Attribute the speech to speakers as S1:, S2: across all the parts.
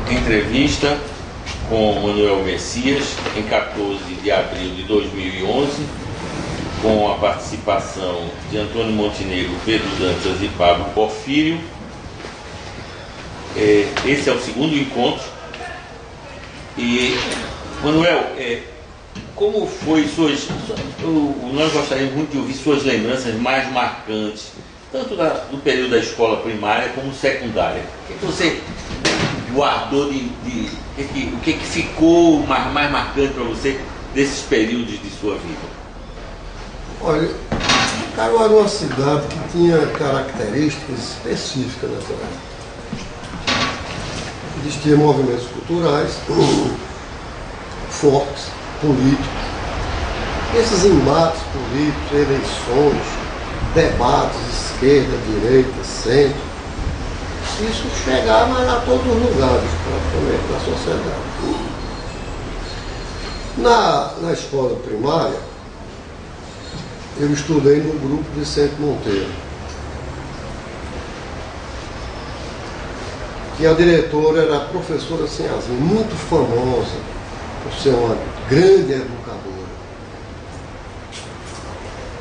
S1: Entrevista com Manuel Messias, em 14 de abril de 2011, com a participação de Antônio Montenegro, Pedro Dantas e Pablo Porfírio. Esse é o segundo encontro. E, Manuel, como foi nós gostaríamos muito de ouvir suas lembranças mais marcantes, tanto do período da escola primária como secundária. O que você guardou o que ficou mais marcante para você desses períodos de sua vida?
S2: Olha, Caruaru era uma cidade que tinha características específicas nessa época. Existiam movimentos culturais fortes, políticos. Esses embates políticos, eleições, debates, esquerda, direita, centro, isso chegava a todos os lugares, praticamente, da sociedade. Na escola primária, eu estudei no grupo de Vicente Monteiro, que a diretora era a professora Sinhazinha, muito famosa por ser uma grande educadora.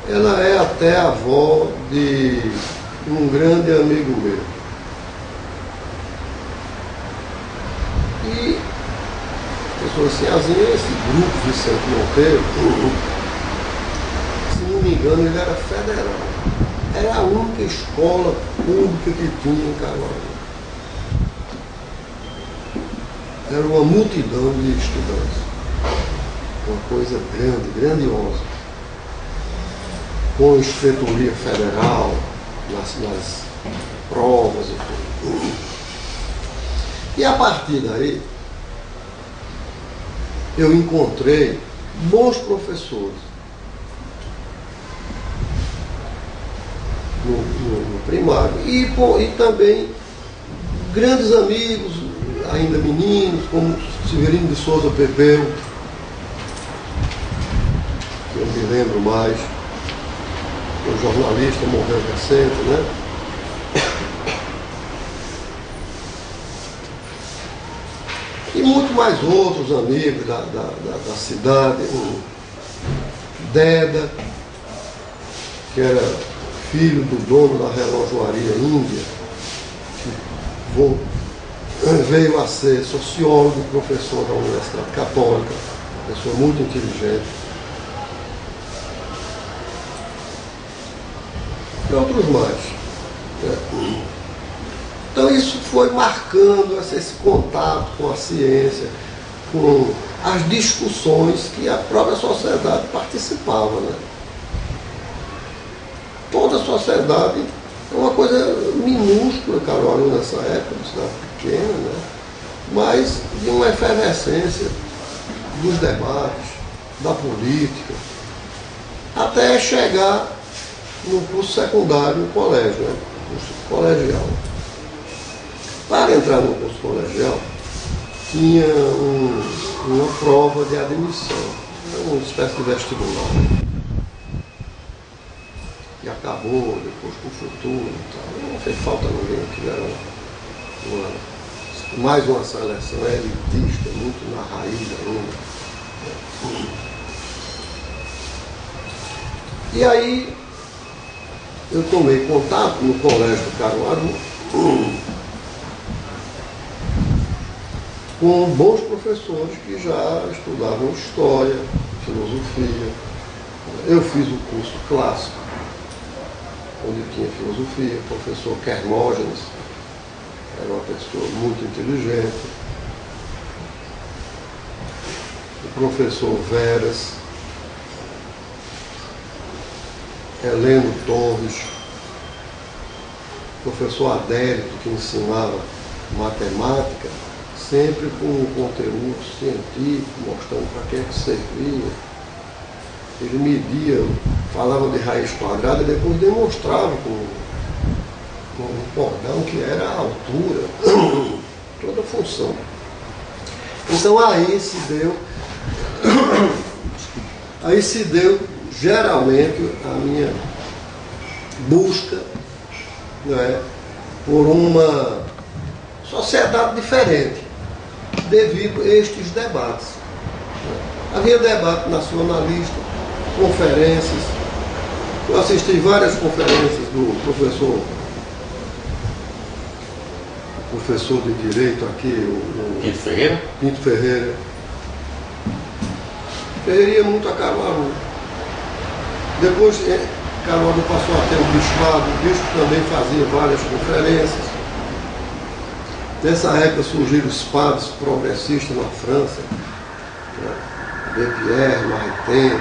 S2: Ela é até avó de um grande amigo meu. E a professora Sinhazinha, esse grupo Vicente Monteiro, se não me engano, ele era federal. Era a única escola pública que tinha em Caruaru. Era uma multidão de estudantes. Uma coisa grande, grandiosa. Com inspetoria federal, nas provas e tudo. E a partir daí, eu encontrei bons professores no primário e também grandes amigos, ainda meninos, como Severino de Souza Pepeu, que eu me lembro mais, um jornalista, morreu recente, né? E muito mais outros amigos da cidade, o Deda, que era filho do dono da relojoaria Índia, que veio a ser sociólogo e professor da Universidade Católica, pessoa muito inteligente. E outros mais. Então isso foi marcando esse contato com a ciência, com as discussões que a própria sociedade participava, né? Toda a sociedade é uma coisa minúscula, Caruaru, nessa época, uma cidade pequena, né? Mas de uma efervescência dos debates, da política, até chegar no curso secundário, no colégio, né? Curso colegial. Para entrar no curso colegial, tinha uma prova de admissão, uma espécie de vestibular, que acabou depois com o futuro e tal. Não fez falta ninguém, que era mais uma seleção elitista, muito na raiz ainda. E aí eu tomei contato no colégio do Caruaru com bons professores que já estudavam história, filosofia. Eu fiz o curso clássico, onde tinha filosofia, o professor Hermógenes, era uma pessoa muito inteligente, o professor Veras, Heleno Torres, o professor Adélito, que ensinava matemática, sempre com um conteúdo científico, mostrando para que é que servia. Ele media, falava de raiz quadrada e depois demonstrava com um cordão que era a altura, toda a função. Então aí se deu geralmente a minha busca, não é, por uma sociedade diferente. devido a estes debates. Havia debate nacionalista, conferências. Eu assisti várias conferências do professor de Direito aqui, o
S1: Pinto Ferreira?
S2: Pinto Ferreira. Ferreira ia muito a Caruaru. Depois Caruaru passou a ter o bispado, o bispo também fazia várias conferências. Nessa época surgiram os padres progressistas na França, né? Bepierre, Maritain.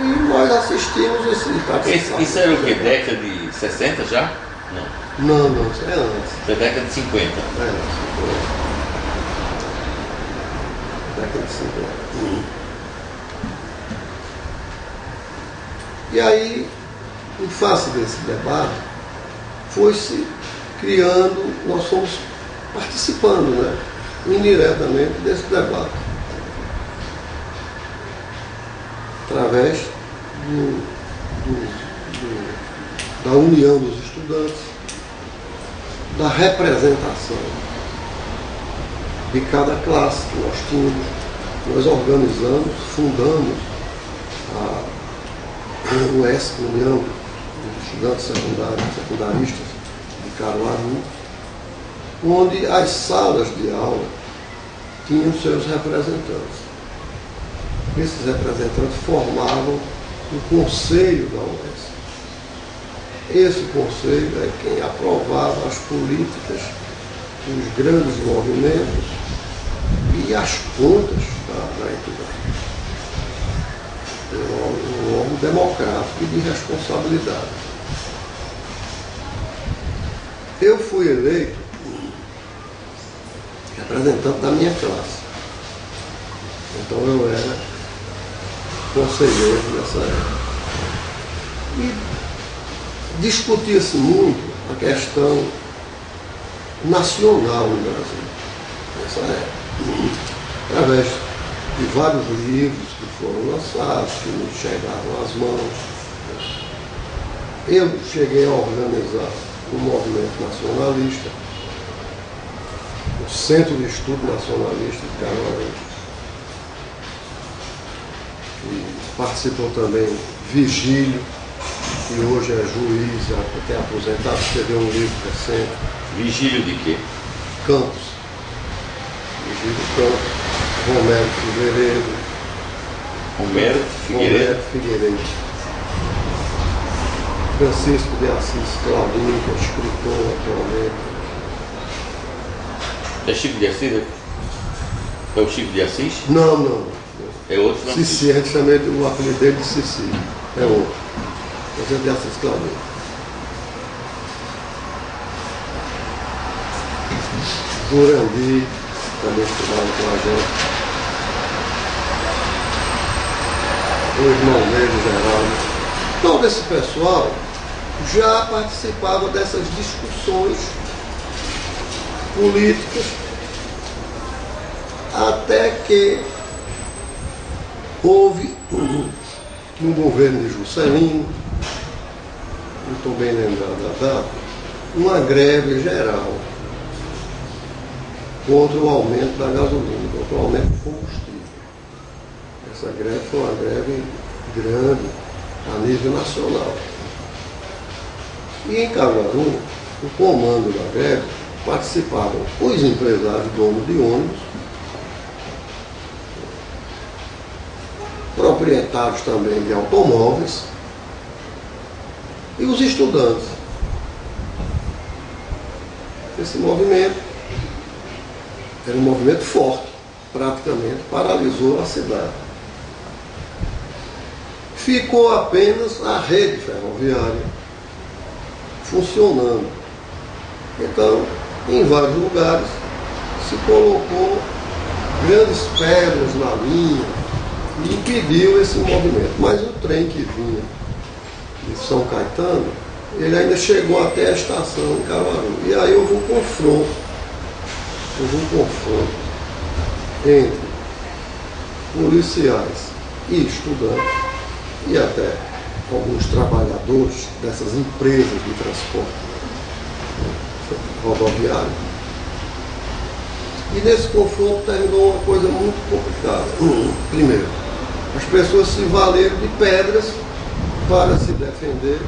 S2: E nós assistimos
S1: Isso era o que? Década de 60 já? Não.
S2: Não, isso é antes.
S1: Isso é década de 50.
S2: É, 50. Década de 50. E aí, em face desse debate, foi-se criando, nós fomos participando, né, indiretamente desse debate, através da união dos estudantes, da representação de cada classe que nós tínhamos. Nós organizamos, fundamos o ESC, União dos Estudantes Secundaristas de Caruaru, onde as salas de aula tinham seus representantes. Esses representantes formavam o conselho da UESC. Esse conselho é quem aprovava as políticas, os grandes movimentos e as contas da entidade. Um órgão democrático e de responsabilidade. Eu fui eleito representante da minha classe. Então eu era conselheiro nessa época. E discutia-se muito a questão nacional no Brasil, nessa época, através de vários livros que foram lançados, que nos chegaram às mãos. Eu cheguei a organizar um movimento nacionalista, o Centro de Estudo Nacionalista de Caruaru. E participou também Vigílio, que hoje é juiz, até aposentado, escreveu um livro recente.
S1: Vigílio de quê?
S2: Campos. Vigílio Campos, Romero Figueiredo.
S1: Romero Figueiredo.
S2: Francisco de Assis Claudinho, que é escritor atualmente.
S1: É Chico de Assis? É o Chico de Assis?
S2: Não.
S1: É outro Francisco?
S2: Cici, a gente chama o apelido dele de Cici. É outro. Francisco de Assis Claudinho. Jurandi, também estudava com a gente. O irmão dele, Geraldo. Todo esse pessoal já participava dessas discussões políticas, até que houve no governo de Juscelino, não estou bem lembrado da data, uma greve geral contra o aumento da gasolina, contra o aumento do combustível. Essa greve foi uma greve grande a nível nacional. E em Caruaru, o comando da greve participavam os empresários donos de ônibus, proprietários também de automóveis e os estudantes. Esse movimento era um movimento forte, praticamente paralisou a cidade. Ficou apenas a rede ferroviária funcionando. Então, em vários lugares, se colocou grandes pedras na linha e impediu esse movimento. Mas o trem que vinha de São Caetano, ele ainda chegou até a estação em Caruaru. E aí houve um confronto entre policiais e estudantes, e até alguns trabalhadores dessas empresas de transporte rodoviário. E nesse confronto terminou uma coisa muito complicada. Primeiro, as pessoas se valeram de pedras para se defender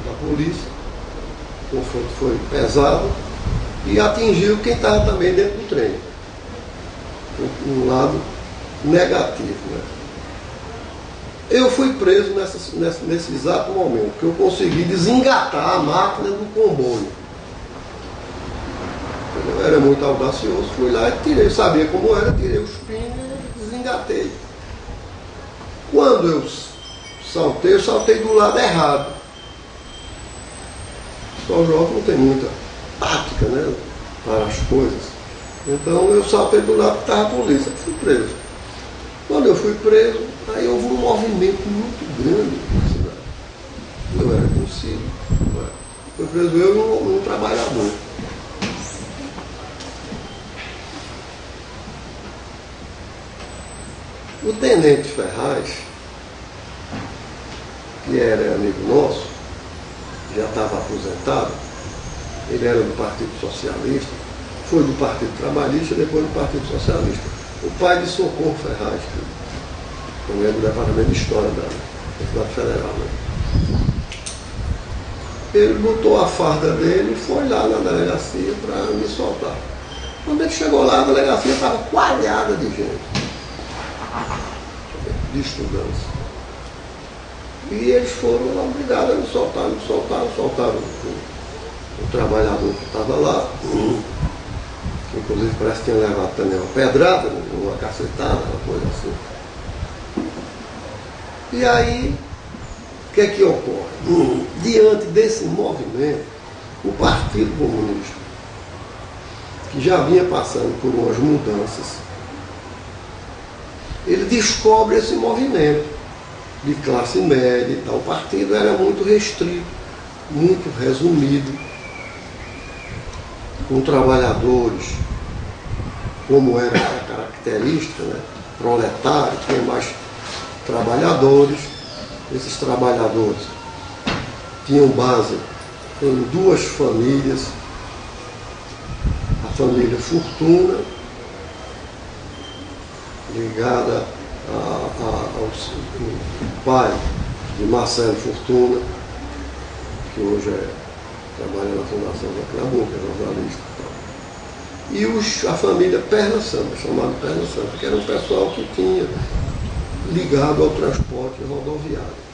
S2: da polícia. O confronto foi pesado e atingiu quem estava também dentro do trem. Um lado negativo, né? Eu fui preso nesse exato momento, que eu consegui desengatar a máquina do comboio. Eu era muito audacioso, fui lá e tirei, sabia como era, tirei os pinos e desengatei. Quando eu saltei do lado errado. Só o João não tem muita tática, né, para as coisas. Então eu saltei do lado que estava a polícia, fui preso. Quando eu fui preso, aí houve um movimento muito grande na cidade. Eu era conhecido. Fui preso eu e um trabalhador. O tenente Ferraz, que era amigo nosso, já estava aposentado, ele era do Partido Socialista, foi do Partido Trabalhista e depois do Partido Socialista. O pai de Socorro Ferraz, que é do Departamento de História da Universidade Federal. Né? Ele botou a farda dele e foi lá na delegacia para me soltar. Quando ele chegou lá, a delegacia estava coalhada de gente, de estudantes. E eles foram obrigados a me soltaram o trabalhador que estava lá, que inclusive parece que tinha levado também uma pedrada, uma cacetada, uma coisa assim. E aí, o que é que ocorre? Diante desse movimento, o Partido Comunista, que já vinha passando por umas mudanças, ele descobre esse movimento de classe média e tal. O partido era muito restrito, muito resumido, com trabalhadores, como era a característica, né? Proletário, tinha mais trabalhadores. Esses trabalhadores tinham base em duas famílias, a família Fortuna, ligada ao pai de Marcelo Fortuna, que hoje trabalha na Fundação da Pernambuco, é jornalista e tal. E a família Perna Santa, chamada Perna Santa, que era um pessoal que tinha ligado ao transporte rodoviário.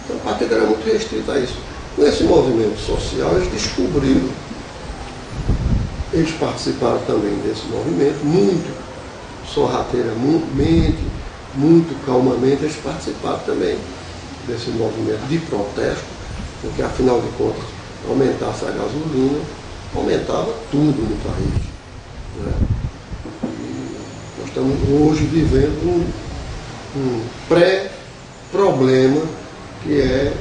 S2: Então o partido era muito restrito a isso. Com esse movimento social, eles descobriram, eles participaram também desse movimento, muito sorrateiramente, muito calmamente, eles participaram também desse movimento de protesto, porque afinal de contas, aumentasse a gasolina, aumentava tudo no país. Né? E nós estamos hoje vivendo um pré-problema, que é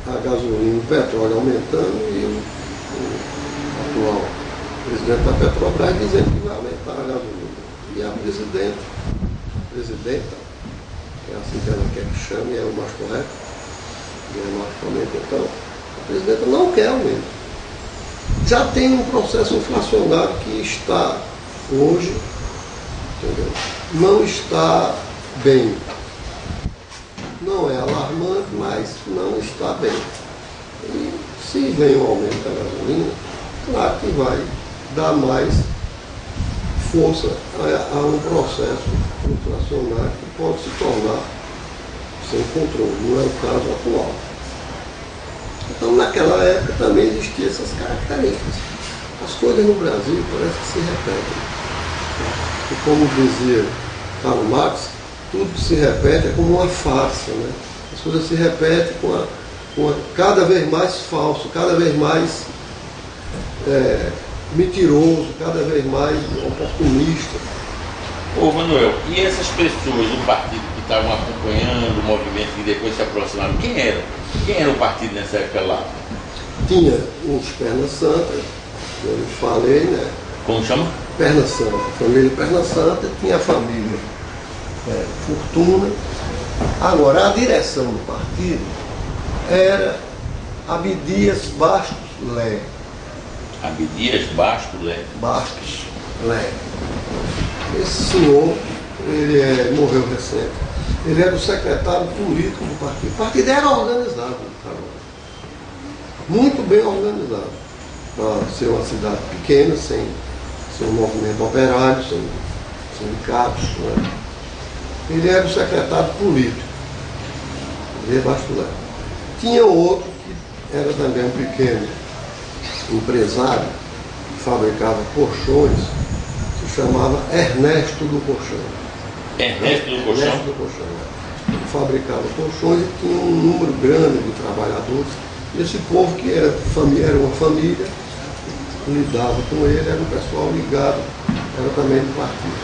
S2: a gasolina, o petróleo aumentando e o atual presidente da Petrobras dizendo que vai aumentar a gasolina. E a presidenta, que é assim que ela quer que chame, é o mais correto, gramaticalmente, então, a presidenta não quer aumento. Já tem um processo inflacionário que está hoje, entendeu? Não está bem. Não é alarmante, mas não está bem. E se vem um aumento da gasolina, claro que vai dar mais força a um processo inflacionário que pode se tornar sem controle. Não é o caso atual. Então, naquela época também existiam essas características. As coisas no Brasil parece que se repetem. E como dizia Karl Marx, tudo que se repete é como uma farsa, né? As coisas se repetem cada vez mais falso, cada vez mais mentiroso, cada vez mais oportunista.
S1: Ô Manuel, e essas pessoas do partido que estavam acompanhando o movimento e depois se aproximaram, quem era? Quem era o partido nessa época lá?
S2: Tinha uns Perna Santa, eu falei, né?
S1: Como chama?
S2: Perna Santa, família Perna Santa, tinha a família Fortuna. Agora, a direção do partido era Abdias Bastos Lé.
S1: Abdias Bastos Lé.
S2: Bastos Lé. Esse senhor, morreu recente. Ele era o secretário político do partido. O partido era organizado, Carol. Muito bem organizado. Para ser uma cidade pequena, sem um movimento operário, sem sindicatos. Né? Ele era o secretário político. Ele é Bastos Lé. Tinha outro que era também um pequeno empresário que fabricava colchões, se chamava Ernesto do Colchão.
S1: Ernesto do Colchão?
S2: Ernesto do Colchão. Ele fabricava colchões e tinha um número grande de trabalhadores. E esse povo que era uma família, lidava com ele, era um pessoal ligado, era também do partido.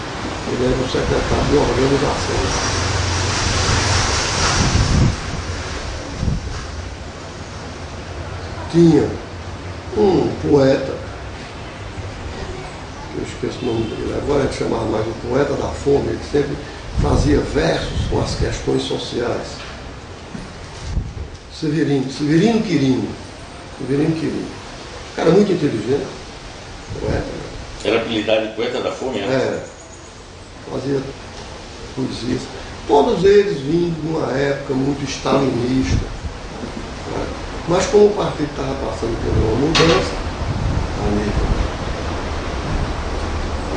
S2: Ele era o secretário de organização. Tinha um poeta, eu esqueço o nome dele, agora ele chamava mais o poeta da fome, ele sempre fazia versos com as questões sociais. Severino Quirino. Cara muito inteligente, poeta. Né?
S1: Era apelidado de poeta da fome, né?
S2: Fazia poesias. Todos eles vindo de uma época muito stalinista. Né? Mas como o partido estava passando por uma mudança a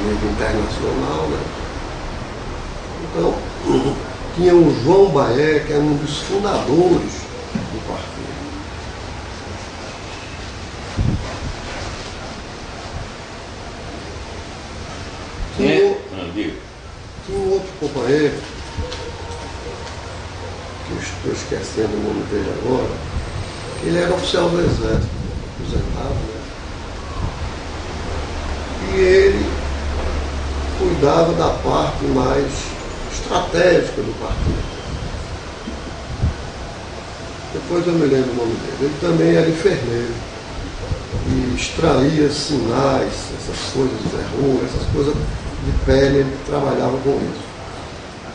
S2: nível internacional, né? Então, tinha o João Baé, que era um dos fundadores do partido. Tinha um outro companheiro, que eu estou esquecendo o nome dele agora, que ele era oficial do Exército, aposentado, né? E ele cuidava da parte mais estratégica do partido. Depois eu me lembro o nome dele. Ele também era enfermeiro e extraía sinais, essas coisas de verruga, essas coisas de pele, ele trabalhava com isso.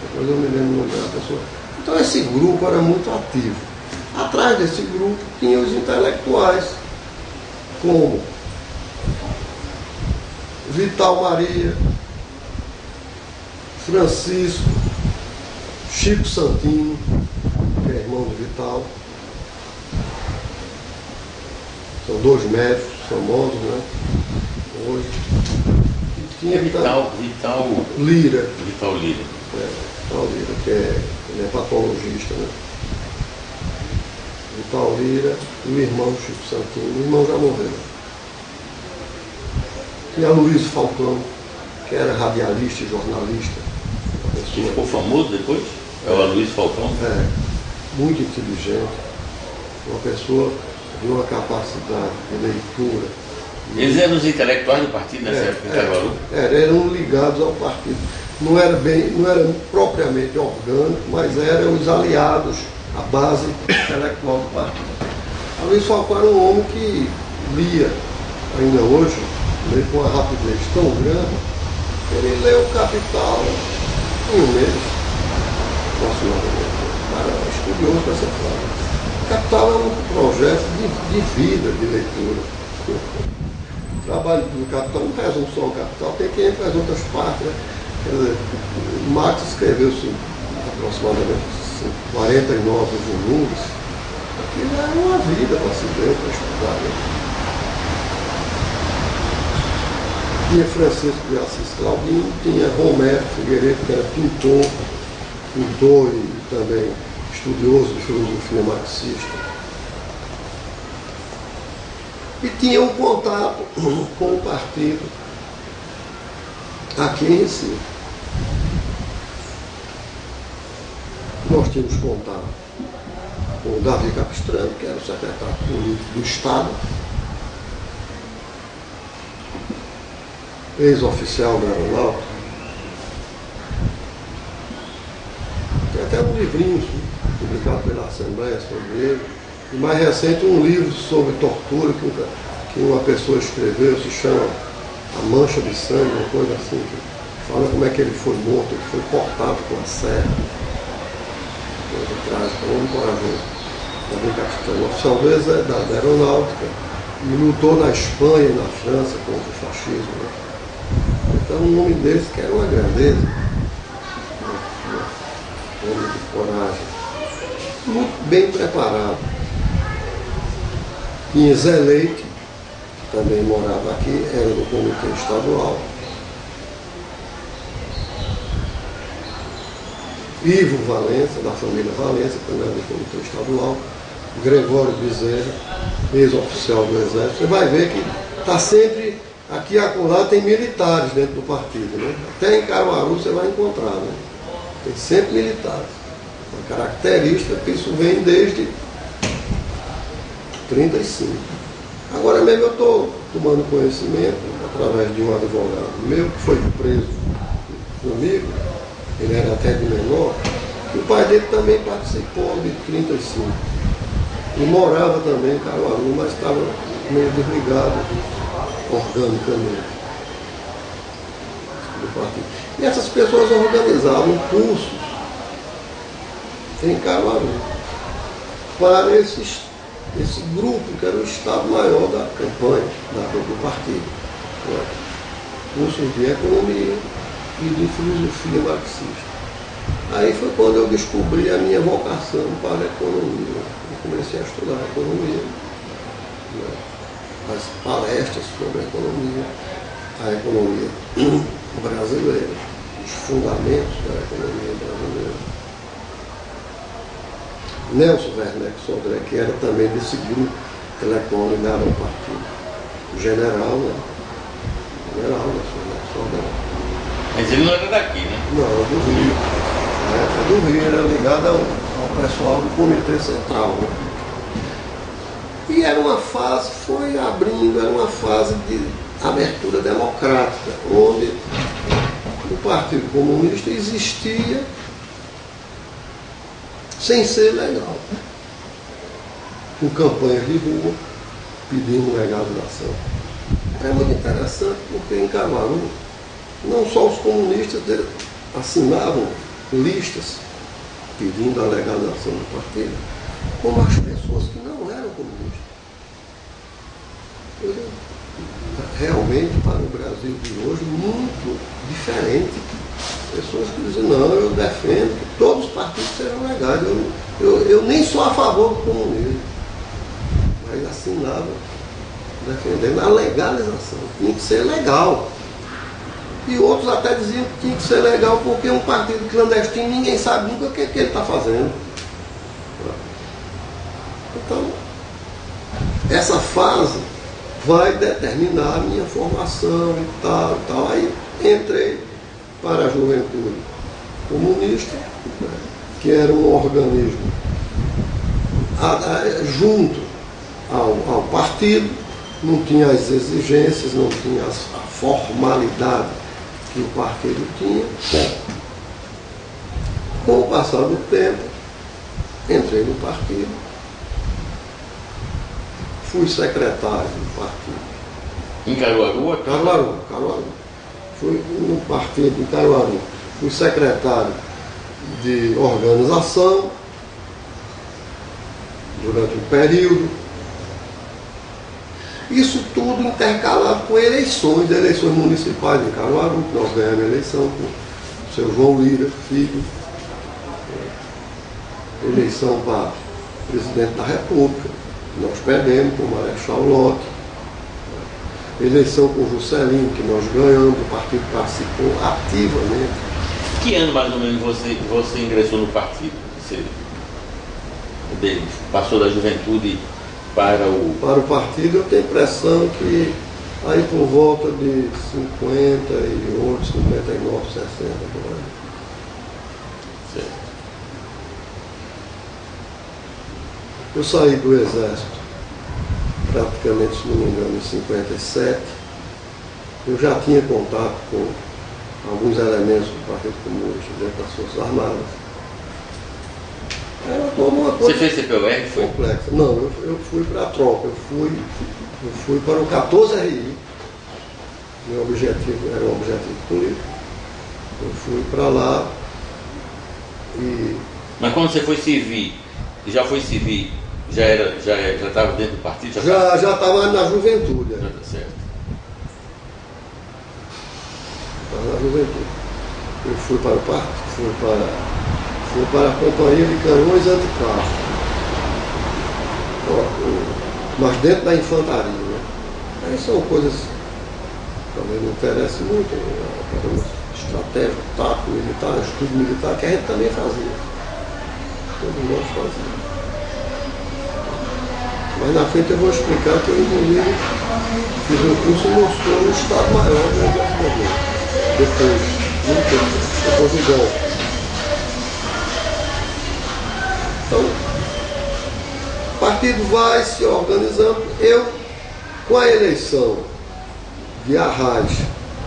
S2: Depois eu me lembro o nome da pessoa. Então esse grupo era muito ativo. Atrás desse grupo tinha os intelectuais, como Vital Maria, Francisco, Chico Santino, que é irmão do Vital. São dois médicos famosos, né? Hoje. E tinha
S1: Vital
S2: Lira.
S1: Vital Lira.
S2: Vital Lira, ele é patologista, né? Vital Lira e o irmão Chico Santino. O irmão já morreu. Tinha Luiz Falcão, que era radialista e jornalista.
S1: Que ficou famoso depois? É o Luiz Falcão?
S2: Muito inteligente. Uma pessoa de uma capacidade de leitura.
S1: Eles eram os intelectuais do partido nessa época em Caruaru?
S2: Eram ligados ao partido. Não era propriamente orgânico, mas eram os aliados, a base intelectual do partido. A Luiz Falcão era um homem que lia, ainda hoje, com uma rapidez tão grande, ele leu o Capital em um mês, aproximadamente. Era estudioso dessa forma. O Capital é um projeto de vida, de leitura. O trabalho do Capital não resume só o Capital, tem que ir para as outras partes. Né? Quer dizer, Marx escreveu aproximadamente 49 volumes. Aquilo é uma vida para se ler, para estudar. Né? Tinha Francisco de Assis Claudino, tinha Romero Figueiredo, que era pintor e também estudioso de filosofia marxista. E tinha um contato com o partido aqui em Recife. Nós tínhamos contato com o Davi Capistrano, que era o secretário político do Estado, ex-oficial da Aeronáutica. Tem até um livrinho publicado pela Assembleia sobre ele. E mais recente um livro sobre tortura que uma pessoa escreveu, se chama A Mancha de Sangue, uma coisa assim, que fala como é que ele foi morto, ele foi cortado com a serra. Coisa trágica, um homem corajoso. Davi Capistrano, oficial da Aeronáutica, e lutou na Espanha e na França contra o fascismo. Né? Então um homem desse que era uma grandeza, um homem de coragem, muito bem preparado. Tinha Zé Leite, que também morava aqui, era do Comitê Estadual. Ivo Valença, da família Valença, também era do Comitê Estadual. Gregório Bezerra, ex-oficial do Exército. Você vai ver que está sempre, aqui e acolá tem militares dentro do partido. Né? Até em Caruaru você vai encontrar. Né? Tem sempre militares. Uma característica que isso vem desde 35. Agora mesmo eu estou tomando conhecimento, através de um advogado meu, que foi preso comigo, ele era até de menor, que o pai dele também participou de 35. E morava também em Caruaru, mas estava meio desligado organicamente do partido. E essas pessoas organizavam cursos em Caruaru para esse grupo, que era o Estado-Maior da campanha do partido. Cursos de economia e de filosofia marxista. Aí foi quando eu descobri a minha vocação para a economia. Eu comecei a estudar economia, né? As palestras sobre a economia brasileira, os fundamentos da economia brasileira. Nelson Werneck Sodré, que era também desse grupo intelectual ligado ao partido. O general, né? General Nelson Werneck Sodré.
S1: Mas ele não era daqui, né?
S2: Não, do Rio. Na época do Rio, era ligado ao pessoal do Comitê Central. Né? E era uma fase, foi abrindo, era uma fase de abertura democrática, onde o Partido Comunista existia sem ser legal. Com campanhas de rua, pedindo legalização. É muito interessante porque em Caruaru, não só os comunistas assinavam listas pedindo a legalização do partido, como as pessoas que não eram comunistas. Realmente, para o Brasil de hoje, muito diferente. Pessoas que dizem, não, eu defendo que todos os partidos sejam legais. Eu nem sou a favor do comunismo, mas assinava defendendo a legalização. Tinha que ser legal. E outros até diziam que tinha que ser legal porque um partido clandestino ninguém sabe nunca o que ele está fazendo. Então, essa fase vai determinar a minha formação e tal, e tal. Aí entrei para a juventude comunista, que era um organismo junto ao partido, não tinha as exigências, não tinha a formalidade que o partido tinha. Com o passar do tempo, entrei no partido, fui secretário do partido.
S1: Em Caruaru?
S2: Caruaru. Fui no partido em Caruaru. Fui secretário de organização durante um período. Isso tudo intercalado com eleições municipais em Caruaru, que nós ganhamos a eleição com o seu João Lira, filho. Eleição para presidente da República, nós perdemos com o Marechal Lott. Eleição com o Juscelino, que nós ganhamos, o partido participou ativamente.
S1: Que ano mais ou menos você ingressou no partido? Você passou da juventude para o...
S2: Para o partido, eu tenho a impressão que aí por volta de 58, 59, 60, por aí.
S1: Certo.
S2: Eu saí do Exército praticamente, se não me engano, em 57. Eu já tinha contato com alguns elementos do Partido Comunista dentro das Forças Armadas. Era toda uma coisa.
S1: Você fez CPUR? Foi?
S2: Complexa. Não, eu fui para a tropa, eu fui para o 14RI. Meu objetivo era um objetivo político. Eu fui para lá e...
S1: Mas quando você foi servir, já foi servir Já estava dentro do partido?
S2: Já estava na juventude.
S1: Já está certo.
S2: Estava na juventude. Eu fui para o partido, fui para a Companhia de Canhões Anticarro. Mas dentro da infantaria, né? Aí são coisas que também não interessam muito, né? Estratégia, tático militar, estudo militar, que a gente também fazia. Todos nós fazíamos. Mas na frente eu vou explicar que eu, inclusive, fiz um curso e mostrou no Estado Maior do Exército Brasileiro. Depois, muito tempo, depois do golpe. Então, o partido vai se organizando. Eu, com a eleição de Arraes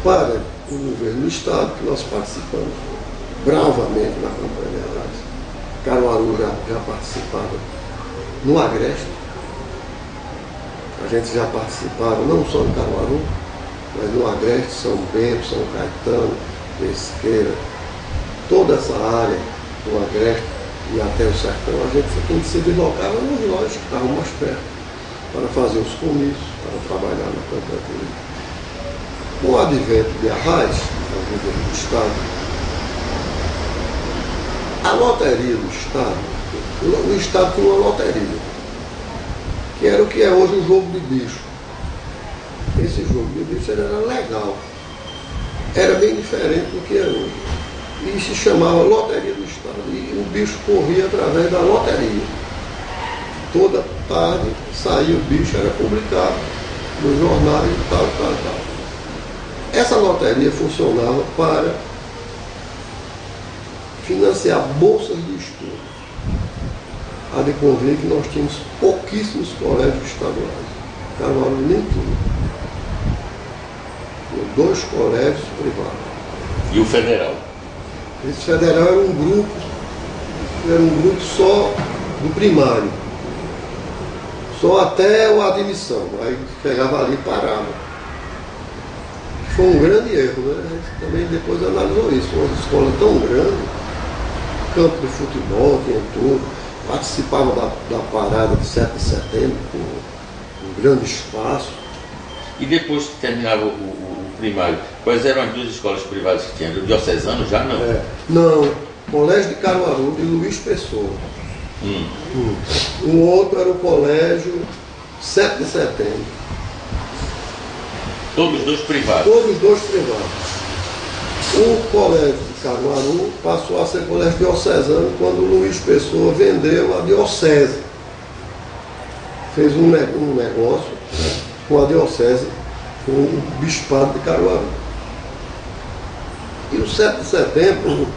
S2: para o governo do Estado, que nós participamos bravamente na campanha de Arraes. Caruaru já participava no Agreste. A gente já participava não só no Caruaru, mas no Agreste, São Bento, São Caetano, Pesqueira, toda essa área do Agreste e até o Sertão, a gente se deslocava nos lojas que estavam mais perto, para fazer os comícios, para trabalhar na campanha política. Com o advento de Arraes, ao governo do Estado, a loteria do Estado, o Estado tinha uma loteria, que era o que é hoje o jogo de bicho. Esse jogo de bicho era legal, era bem diferente do que é hoje. E se chamava Loteria do Estado, e o bicho corria através da loteria. Toda tarde saía o bicho, era publicado nos jornais e tal. Essa loteria funcionava para financiar bolsas de estudo. Há de convir que nós tínhamos pouquíssimos colégios estaduais. Caruaru nem tinha. Tinha 2 colégios privados.
S1: E o federal?
S2: Esse federal era um grupo só do primário. Só até a admissão. Aí pegava ali e parava. Foi um grande erro, né? A gente também depois analisou isso. Foi uma escola tão grande, campo de futebol, tinha tudo, participava da parada de 7 de setembro, com um grande espaço.
S1: E depois que terminava o primário, quais eram as 2 escolas privadas que tinham? O diocesano já não?
S2: Não, Colégio de Caruaru, de Luiz Pessoa. O outro era o Colégio 7 de setembro.
S1: Todos 2 privados?
S2: Todos 2 privados. O Colégio de Caruaru passou a ser colégio diocesano quando o Luiz Pessoa vendeu a diocese. Fez um negócio com a diocese, com o bispado de Caruaru. E o 7 de setembro,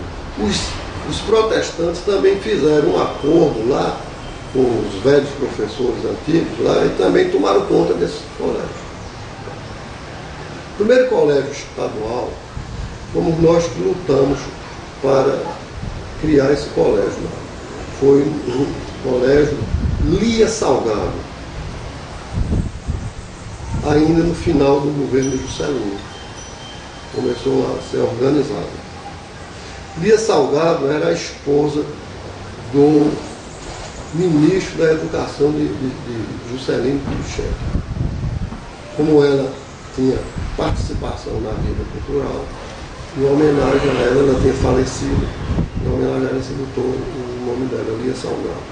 S2: os protestantes também fizeram um acordo lá com os velhos professores antigos lá e também tomaram conta desse colégio. O primeiro colégio estadual, fomos nós que lutamos para criar esse colégio. Foi um colégio Lia Salgado, ainda no final do governo de Juscelino. Começou a ser organizado. Lia Salgado era a esposa do ministro da Educação de Juscelino Kubitschek. Como ela tinha participação na vida cultural, em homenagem a ela tinha falecido, em homenagem a ela se botou o nome dela, Lia Salgado.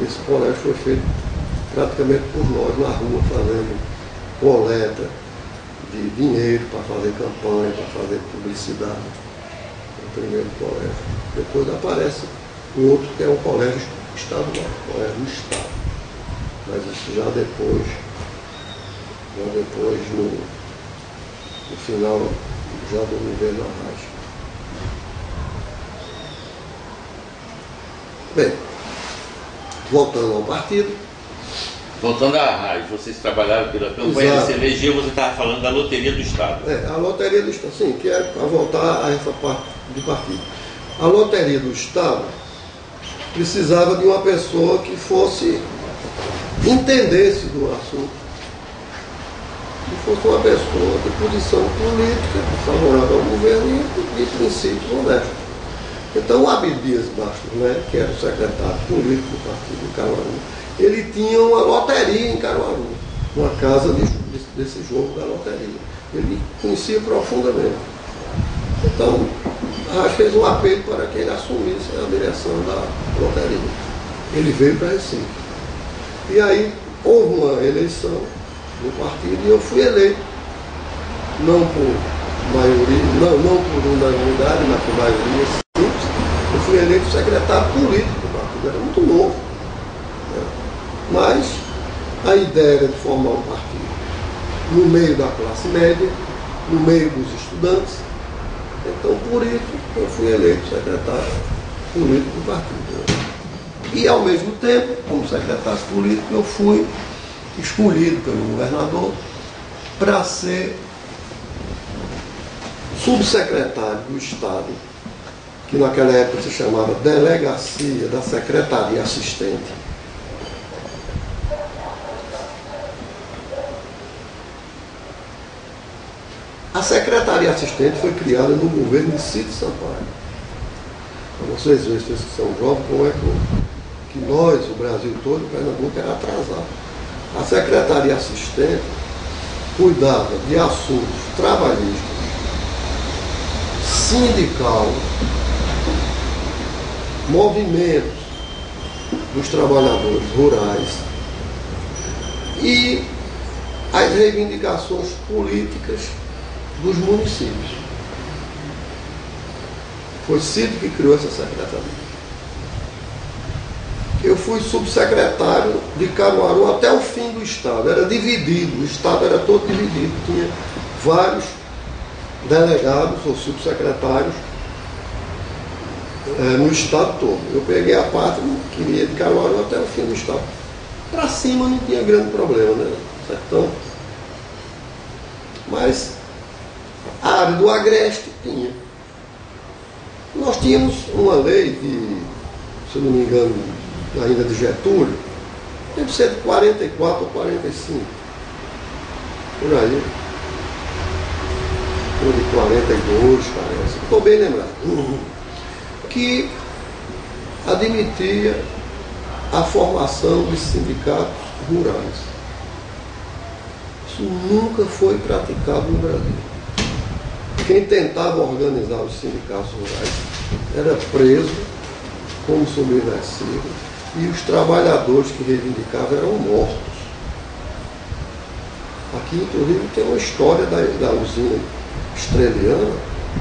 S2: Esse colégio foi feito praticamente por nós na rua, fazendo coleta de dinheiro para fazer campanha, para fazer publicidade. O primeiro colégio. Depois aparece o outro que é um colégio estadual, colégio do Estado. Mas isso já depois no final já do governo Arraes. Bem, voltando ao partido.
S1: Voltando à Arraes, vocês trabalharam pela campanha de se eleger, você estava falando da Loteria do Estado.
S2: A Loteria do Estado, sim, que é para voltar a essa parte do partido. A Loteria do Estado precisava de uma pessoa que entendesse do assunto, que fosse uma pessoa de posição política, favorável ao governo e de princípios honestos. Então o Abdias Bastos, né, que era o secretário político do partido de Caruaru, ele tinha uma loteria em Caruaru, uma casa desse jogo da loteria. Ele conhecia profundamente. Então, fez um apelo para que ele assumisse a direção da loteria. Ele veio para Recife. E aí houve uma eleição no partido e eu fui eleito. Não por maioria, não por unanimidade, mas por maioria simples. Eu fui eleito secretário político do partido, era muito novo. Né? Mas a ideia era de formar um partido no meio da classe média, no meio dos estudantes. Então, por isso, eu fui eleito secretário político do partido. E, ao mesmo tempo, como secretário político, eu fui escolhido pelo governador para ser subsecretário do Estado, que naquela época se chamava Delegacia da Secretaria Assistente. A Secretaria Assistente foi criada no governo de Cid Sampaio. Para vocês verem, vocês que são jovens, como é que nós, o Brasil todo, o Pernambuco era atrasado. A Secretaria Assistente cuidava de assuntos trabalhistas, sindical, movimentos dos trabalhadores rurais e as reivindicações políticas dos municípios. Foi Cid que criou essa secretaria. Eu fui subsecretário de Caruaru até o fim do Estado. Era dividido, o Estado era todo dividido. Tinha vários delegados ou subsecretários no Estado todo. Eu peguei a parte que ia de Caruaru até o fim do Estado. Para cima não tinha grande problema, né? Sertão. Mas a área do Agreste tinha. Nós tínhamos uma lei de, se eu não me engano, ainda de Getúlio, deve ser de 44 ou 45, por aí, ou de 42, parece, estou bem lembrado, que admitia a formação de sindicatos rurais. Isso nunca foi praticado no Brasil. Quem tentava organizar os sindicatos rurais era preso como subversivo e os trabalhadores que reivindicavam eram mortos. Aqui, inclusive, tem uma história da usina Estreliana,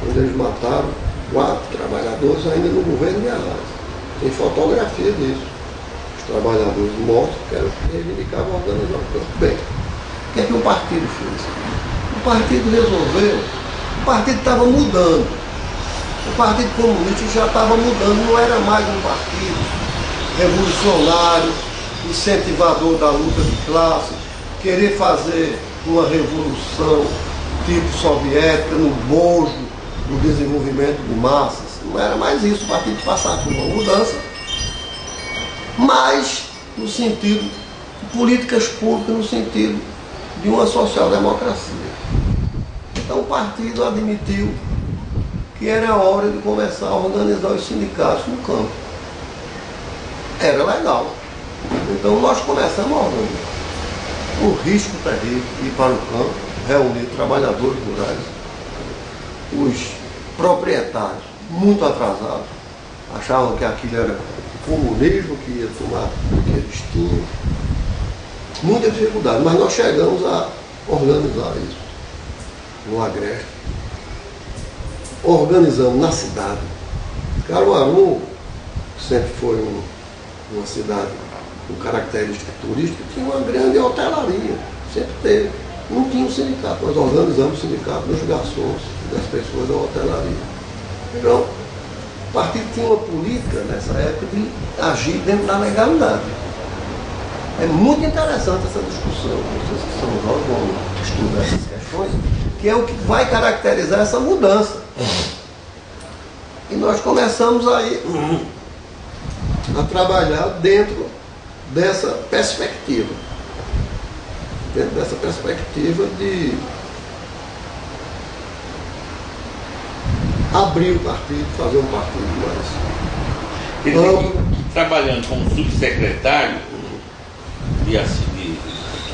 S2: onde eles mataram 4 trabalhadores ainda no governo de Arras. Tem fotografia disso. Os trabalhadores mortos que reivindicavam organizar o campo. Bem, o que é que o partido fez? O partido resolveu. O partido estava mudando. O Partido Comunista já estava mudando, não era mais um partido revolucionário, incentivador da luta de classe, querer fazer uma revolução tipo soviética no bojo do desenvolvimento de massas. Não era mais isso. O partido passava por uma mudança, mas no sentido de políticas públicas, no sentido de uma social-democracia. Então o partido admitiu que era hora de começar a organizar os sindicatos no campo. Era legal. Então nós começamos a organizar. Um risco terrível de ir para o campo, reunir trabalhadores rurais, os proprietários muito atrasados, achavam que aquilo era comunismo, que ia tomar o que eles tinham. Muita dificuldade, mas nós chegamos a organizar isso no Agreste. Organizamos na cidade. Caruaru, que sempre foi uma cidade com característica turística, tinha uma grande hotelaria, sempre teve. Não tinha um sindicato, nós organizamos o sindicato dos garçons, das pessoas da hotelaria. Então, o partido tinha uma política nessa época de agir dentro da legalidade. É muito interessante essa discussão, vocês que são jovens vão estudar essas questões, que é o que vai caracterizar essa mudança. E nós começamos aí a trabalhar dentro dessa perspectiva. Dentro dessa perspectiva de abrir o partido, fazer um partido mais.
S1: Trabalhando como subsecretário,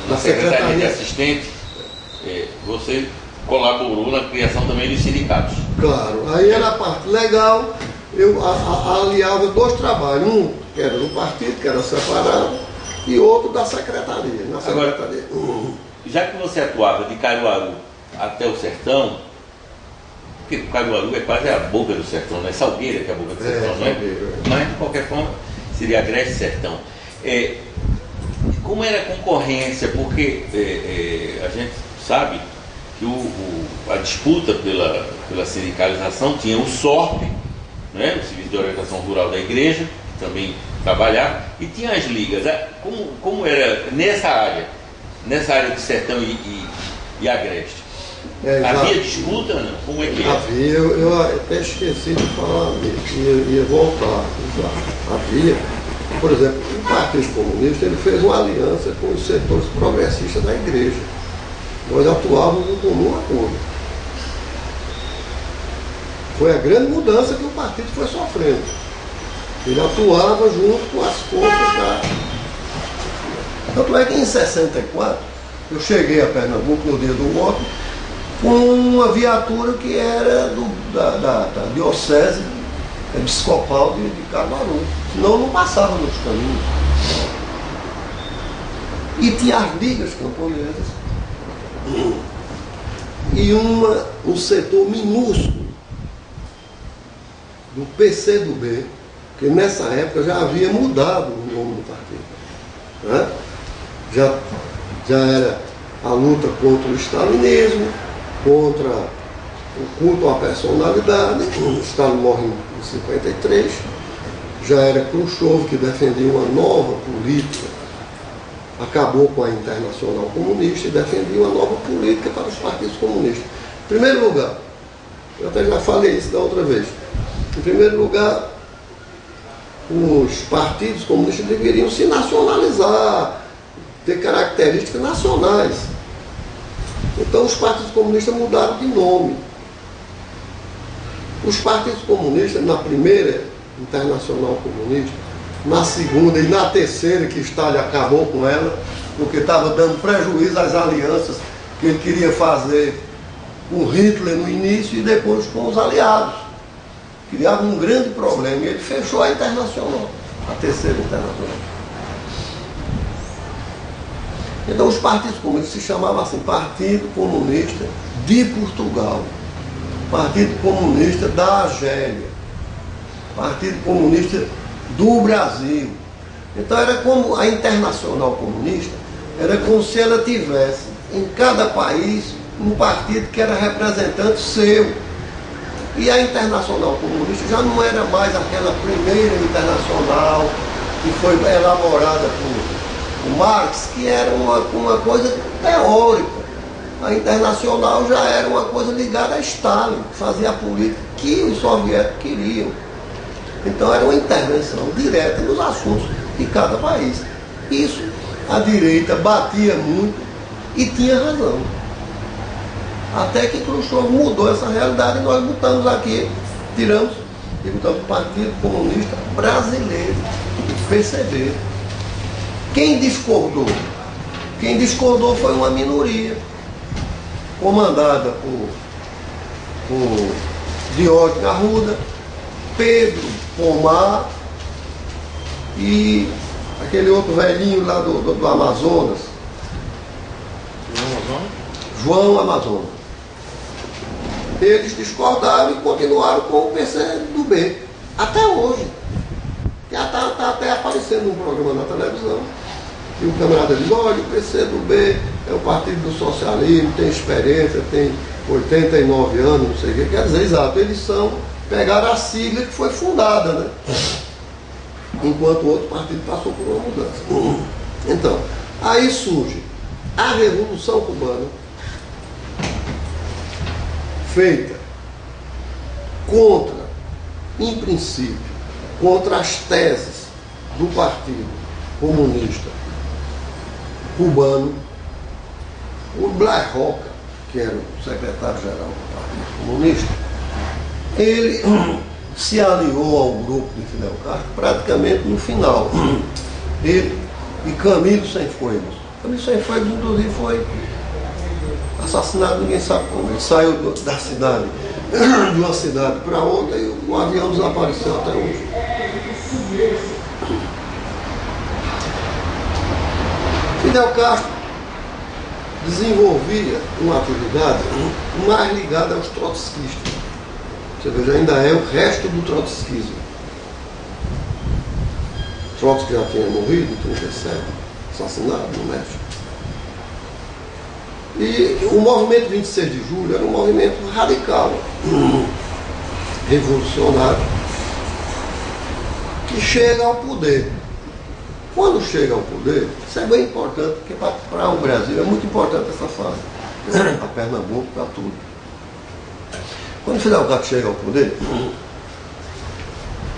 S1: na Secretaria de Assistente, você colaborou na criação também dos sindicatos.
S2: Claro, aí era a parte legal, eu aliava dois trabalhos, um que era do partido, que era separado, e outro da secretaria. Na secretaria.
S1: Agora, já que você atuava de Caruaru até o sertão, porque Caruaru é quase a boca do sertão, não é Salgueira que é a boca do sertão, não é? Mas de qualquer forma seria Agreste Sertão. Como era a concorrência? Porque a gente sabe que a disputa pela sindicalização tinha o SORP, né, o Serviço de Orientação Rural da Igreja, que também trabalhava, e tinha as ligas. Como era nessa área de sertão e agreste? Havia disputa? Não? Como é que era?
S2: Havia, eu até esqueci de falar, ia voltar. Havia, por exemplo, o Partido Comunista ele fez uma aliança com os setores progressistas da igreja. Nós atuávamos em comum acordo. Foi a grande mudança que o partido foi sofrendo. Ele atuava junto com as forças da... Tanto é que em 64, eu cheguei a Pernambuco no dia do voto, com uma viatura que era da diocese episcopal de Caruaru. Senão não passava nos caminhos. E tinha as ligas camponesas e um setor minúsculo do PCdoB, que nessa época já havia mudado o nome do partido. Né? Já era a luta contra o stalinismo, contra o culto à personalidade. O Stalin morre em 53. Já era Khrushchev que defendia uma nova política, acabou com a Internacional Comunista e defendia uma nova política para os partidos comunistas. Em primeiro lugar, eu até já falei isso da outra vez, em primeiro lugar, os partidos comunistas deveriam se nacionalizar, ter características nacionais. Então os partidos comunistas mudaram de nome. Os partidos comunistas, na primeira Internacional Comunista, na segunda e na terceira, que Stalin acabou com ela, porque estava dando prejuízo às alianças que ele queria fazer com Hitler no início e depois com os aliados. Criava um grande problema e ele fechou a Internacional, a terceira Internacional. Então os partidos comunistas se chamavam assim, Partido Comunista de Portugal, Partido Comunista da Argélia, Partido Comunista do Brasil. Então era como a Internacional Comunista, era como se ela tivesse em cada país um partido que era representante seu. E a Internacional Comunista já não era mais aquela primeira internacional que foi elaborada por Marx, que era uma coisa teórica. A Internacional já era uma coisa ligada a Stalin, que fazia a política que os soviéticos queriam. Então era uma intervenção direta nos assuntos de cada país. Isso a direita batia muito e tinha razão. Até que Khrushchev mudou essa realidade e nós botamos aqui, tiramos e botamos o Partido Comunista Brasileiro, o PCB. Quem discordou? Quem discordou foi uma minoria, comandada por Diógenes Arruda, Pedro Pomar e aquele outro velhinho lá do Amazonas. João Amazonas. Eles discordaram e continuaram com o PCdoB. Até hoje. Já está até aparecendo num programa na televisão. E o camarada diz, olha, o PCdoB é o Partido do Socialismo, tem experiência, tem 89 anos, não sei o que. Quer dizer, exato, eles pegaram a sigla que foi fundada, né? Enquanto o outro partido passou por uma mudança. Então, aí surge a Revolução Cubana, feita contra, em princípio, contra as teses do Partido Comunista Cubano. O Blas Roca, que era o secretário-geral do Partido Comunista, ele se aliou ao grupo de Fidel Castro praticamente no final. Ele e Camilo Cienfuegos. Camilo Cienfuegos, inclusive, foi assassinado, ninguém sabe como. Ele saiu da cidade, de uma cidade para outra, e o avião desapareceu até hoje. Fidel Castro desenvolvia uma atividade mais ligada aos trotskistas. Você veja, ainda é o resto do trotskismo. Trotsky já tinha morrido em 1937, assassinado no México. E o movimento 26 de julho era um movimento radical, revolucionário, que chega ao poder. Quando chega ao poder, isso é bem importante, porque para o Brasil é muito importante essa fase, para Pernambuco, para tudo. Quando Fidel Castro chega ao poder,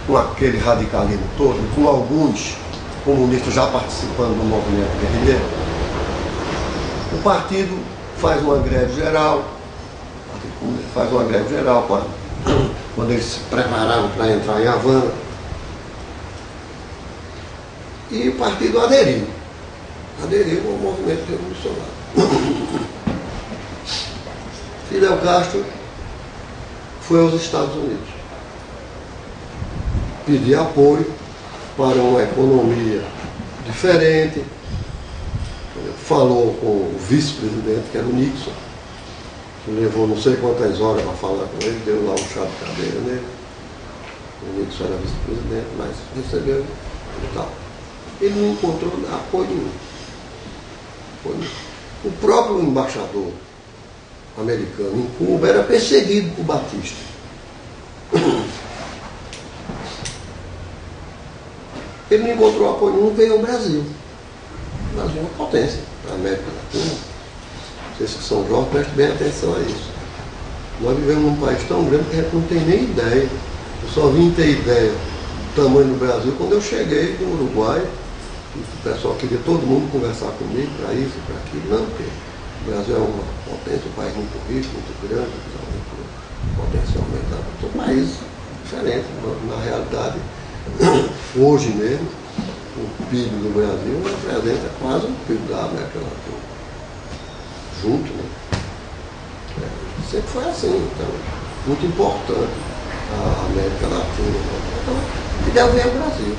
S2: com aquele radicalismo todo, com alguns comunistas já participando do movimento guerrilheiro, o partido faz uma greve geral, quando eles se preparavam para entrar em Havana, e o partido aderiu ao movimento revolucionário. Fidel Castro foi aos Estados Unidos pedir apoio para uma economia diferente. Falou com o vice-presidente, que era o Nixon, que levou não sei quantas horas para falar com ele, deu lá um chá de cadeira nele. O Nixon era vice-presidente, mas recebeu e tal. Ele não encontrou apoio nenhum. O próprio embaixador americano em Cuba era perseguido por Batista. Ele não encontrou apoio nenhum, veio ao Brasil. O Brasil é uma potência para a América Latina. Vocês que são jovens, prestem bem atenção a isso. Nós vivemos num país tão grande que a gente não tem nem ideia. Eu só vim ter ideia do tamanho do Brasil quando eu cheguei do Uruguai. O pessoal queria todo mundo conversar comigo para isso, para aquilo. Não, porque o Brasil é uma potência, um país muito rico, muito grande, muito potencialmente. É um país diferente. Na realidade, hoje mesmo, o PIB do Brasil representa quase o PIB da América Latina. Junto, né? Sempre foi assim, então, muito importante a América Latina. Então, Fidel veio ao Brasil.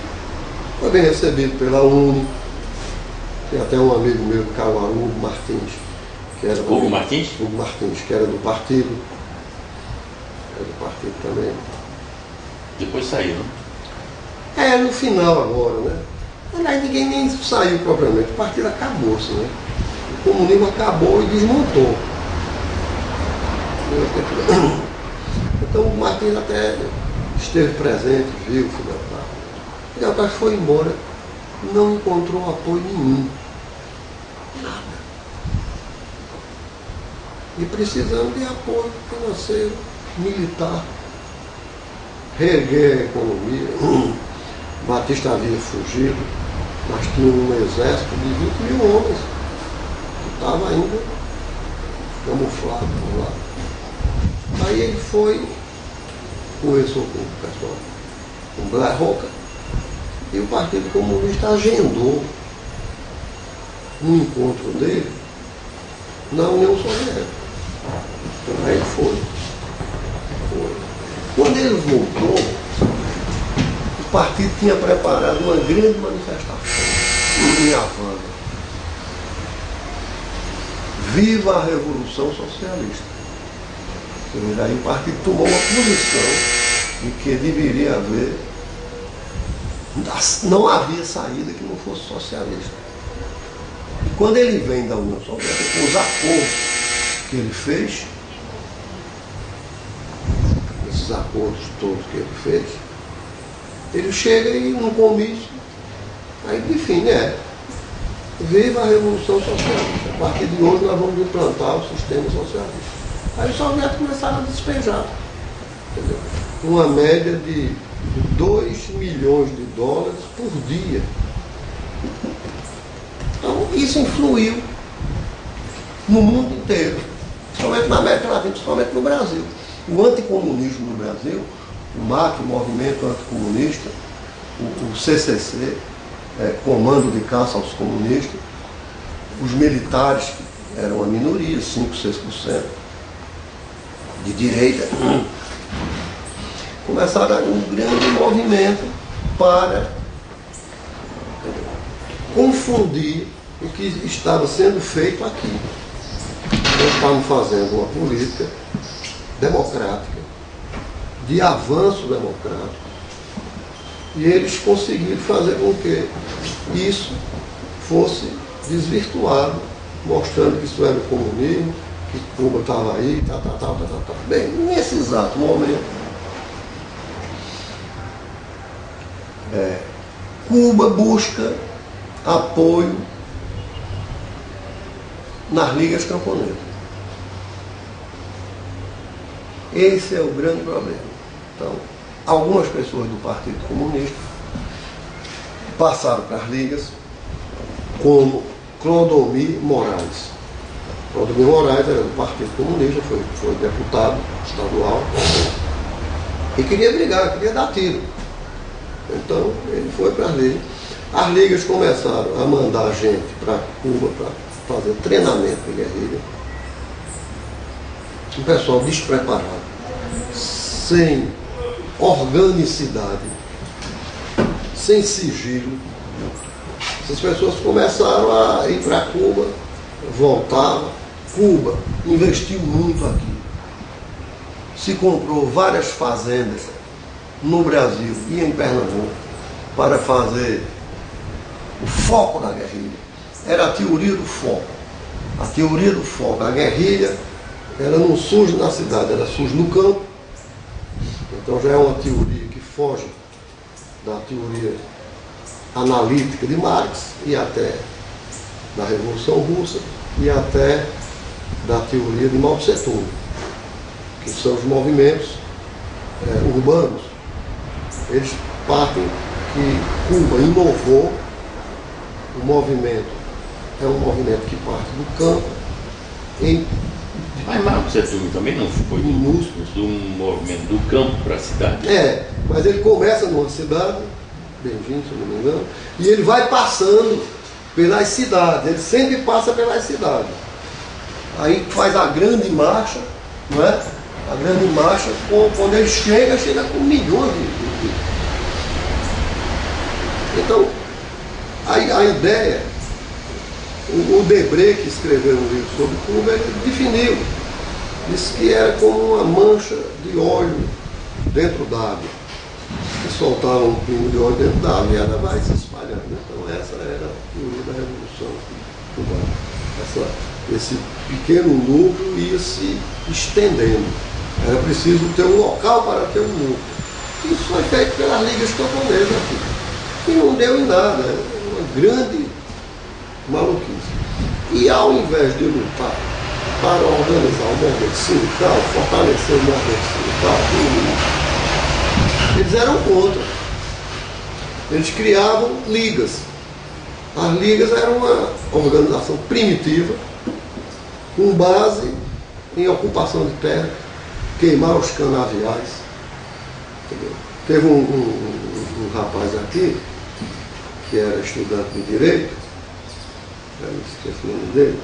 S2: Foi bem recebido pela UNE. Tem até um amigo meu de Caruaru, Hugo Martins, que era
S1: Hugo Martins?
S2: Hugo Martins, que era do partido. Era do partido também.
S1: Depois saiu, né?
S2: É, no final agora, né? Aliás, ninguém nem saiu propriamente, o partido acabou-se, né? O comunismo acabou e desmontou. Então o Martins até esteve presente, viu o Fidel Castro. Fidel Castro foi embora, não encontrou apoio nenhum. Nada. E precisando de apoio financeiro, militar, reerguer a economia. Batista havia fugido, mas tinha um exército de 20 mil homens que estava ainda camuflado por lá. Aí ele foi, conversou com o pessoal, com Blair Roca, e o Partido Comunista agendou um encontro dele na União Soviética. Aí ele foi. Quando ele voltou, o partido tinha preparado uma grande manifestação em Havana. Viva a Revolução Socialista. Aí o partido tomou uma posição de que deveria haver, não havia saída que não fosse socialista. E quando ele vem da União Soviética, com os acordos que ele fez, esses acordos todos que ele fez, ele chega e num comício, aí define, viva a Revolução Socialista. A partir de hoje nós vamos implantar o sistema socialista. Aí os soviéticos começaram a despejar, entendeu? Uma média de 2 milhões de dólares por dia. Então isso influiu no mundo inteiro, principalmente na América Latina, principalmente no Brasil. O anticomunismo no Brasil, o MAC, o Movimento Anticomunista, o CCC, comando de caça aos comunistas, os militares, que eram uma minoria, 5, 6% de direita, começaram um grande movimento para confundir o que estava sendo feito aqui. Nós estávamos fazendo uma política democrática, de avanço democrático, e eles conseguiram fazer com que isso fosse desvirtuado, mostrando que isso era o comunismo, que Cuba estava aí, tal. Bem, nesse exato momento, Cuba busca apoio nas ligas camponesas. Esse é o grande problema. Então, algumas pessoas do Partido Comunista passaram para as ligas, como Clodomir Moraes. Clodomir Moraes era do Partido Comunista, foi deputado estadual e queria brigar, queria dar tiro. Então, ele foi para as ligas. As ligas começaram a mandar gente para Cuba para fazer treinamento de guerrilha. Um pessoal despreparado, sem organicidade, sem sigilo. Essas pessoas começaram a ir para Cuba, voltavam. Cuba investiu muito aqui. Se comprou várias fazendas no Brasil e em Pernambuco para fazer o foco da guerrilha. Era a teoria do foco. A teoria do foco. A guerrilha, ela não surge na cidade, ela surge no campo. Então já é uma teoria que foge da teoria analítica de Marx e até da Revolução Russa e até da teoria de Mao Tse Tung, que são os movimentos urbanos. Eles partem que Cuba inovou. O movimento é um movimento que parte do campo.
S1: Mas Mao Tse Tung também não foi do movimento do campo para a cidade?
S2: Mas ele começa numa cidade, Beijing, se não me engano, e ele vai passando pelas cidades, ele sempre passa pelas cidades. Aí faz a grande marcha, não é? A grande marcha, quando ele chega com milhões de. Então, a ideia, o Debré, que escreveu um livro sobre Cuba, ele definiu. Disse que era como uma mancha de óleo dentro d'água. Que soltava um pingo de óleo dentro d'água e ela vai se espalhando. Então essa era a teoria da Revolução Cubana. Esse pequeno núcleo ia se estendendo. Era preciso ter um local para ter um núcleo. Isso foi feito pelas ligas camponesas aqui. E não deu em nada. Uma grande maluquice. E ao invés de lutar para organizar o movimento sindical, fortalecer o movimento sindical, eles eram contra. Eles criavam ligas. As ligas eram uma organização primitiva, com base em ocupação de terra, queimar os canaviais. Entendeu? Teve um rapaz aqui, que era estudante de direito, eu não esqueci o nome dele,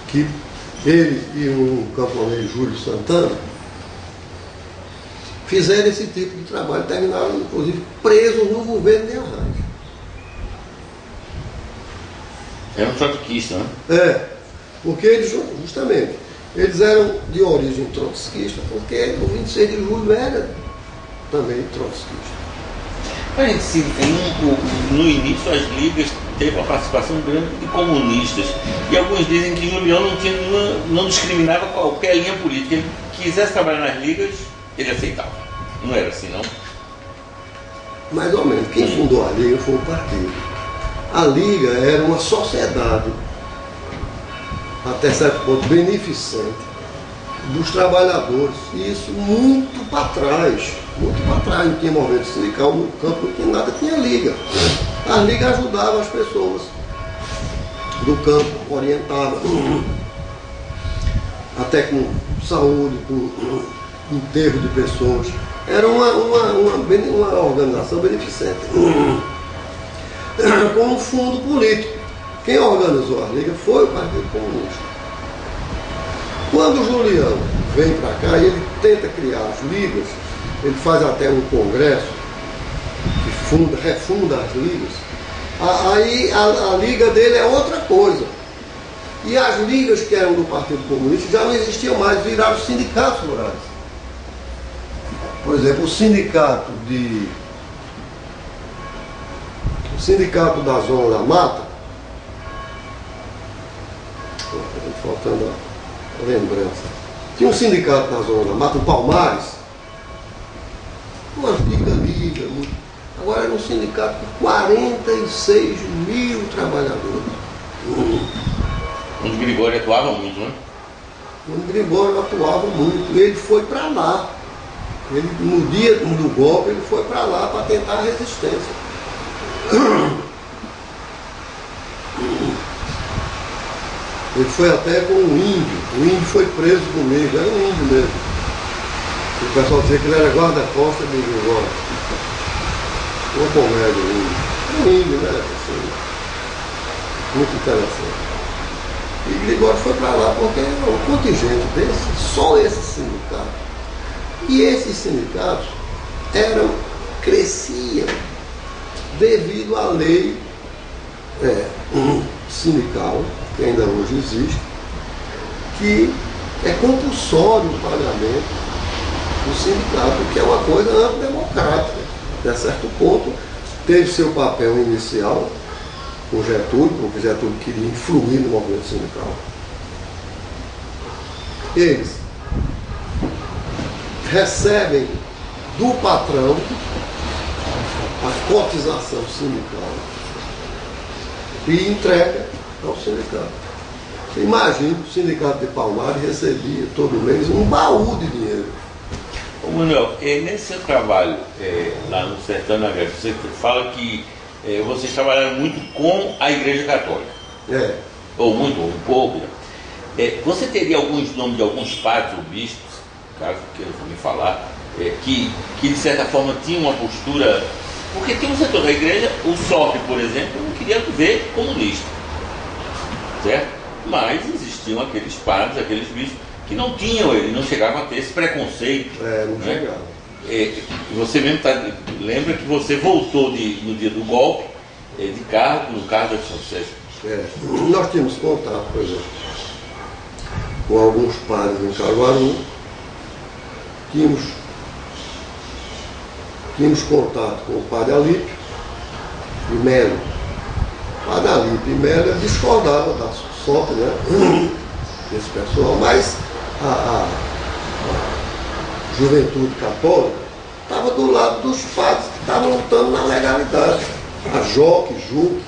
S2: que ele e o camponês Júlio Santana fizeram esse tipo de trabalho, terminaram inclusive presos no governo de Arraes.
S1: Era um trotskista, né?
S2: Porque eles, justamente, eles eram de origem trotskista, porque o 26 de julho era também trotskista.
S1: A gente sim, no início as ligas teve uma participação grande de comunistas. E alguns dizem que Julião não discriminava qualquer linha política. Ele quisesse trabalhar nas ligas, ele aceitava. Não era assim, não?
S2: Mais ou menos. Quem fundou a liga foi o partido. A liga era uma sociedade, até certo ponto, beneficente dos trabalhadores. E isso muito para trás. Muito para trás, não tinha movimento sindical no campo, não tinha nada, tinha liga. As ligas ajudavam as pessoas do campo, orientavam, até com saúde, com enterro de pessoas. Era uma organização beneficente, com um fundo político. Quem organizou a Liga foi o Partido Comunista. Quando o Julião vem para cá e ele tenta criar as ligas, ele faz até um congresso que refunda as ligas, aí a liga dele é outra coisa. E as ligas que eram do Partido Comunista já não existiam mais, viraram sindicatos rurais. Por exemplo, o sindicato da Zona da Mata, faltando a lembrança, tinha um sindicato na Zona da Mata, o Palmares, umas liga, agora era um sindicato com 46 mil trabalhadores.
S1: Onde Gregório atuava muito, né?
S2: Onde Gregório atuava muito, ele foi para lá. Ele, no dia do golpe, ele foi para lá para tentar a resistência. Ele foi até com um índio. O índio foi preso comigo, era um índio mesmo. E o pessoal dizia que ele era guarda-costas de Gregório. Uma comédia, o índio. Era um índio, né? Assim, muito interessante. E Gregório foi para lá porque um contingente desse, só esse sindicato. E esses sindicatos cresciam devido à lei sindical, que ainda hoje existe, que é compulsório o pagamento do sindicato, que é uma coisa antidemocrática. Até certo ponto, teve seu papel inicial com Getúlio, porque Getúlio queria influir no movimento sindical. Eles recebem do patrão a cotização sindical e entrega ao sindicato. Você imagina o sindicato de Palmares recebia todo mês um baú de dinheiro.
S1: Ô Manuel, nesse seu trabalho lá no Sertão da Grécia, você fala que vocês trabalharam muito com a Igreja Católica. Ou muito, ou um pouco. Né? Você teria alguns nomes de alguns padres ou bispos, caso queira me falar, que de certa forma tinham uma postura. Porque tem um setor da igreja, o SOP, por exemplo, não queria ver comunista, certo? Mas existiam aqueles padres, aqueles bispos, que não tinham, ele não chegavam a ter esse preconceito.
S2: Não
S1: né?
S2: chegava.
S1: Você mesmo lembra que você voltou no dia do golpe, de carro, no carro da São Sérgio.
S2: Nós tínhamos contato, por exemplo, com alguns padres em Caruaru. Tínhamos contato com o padre Alípio e Melo. O padre Alípio e Melo discordavam da SOP, né? Esse pessoal, mas a juventude católica estava do lado dos padres que estavam lutando na legalidade. A Joque, Juque.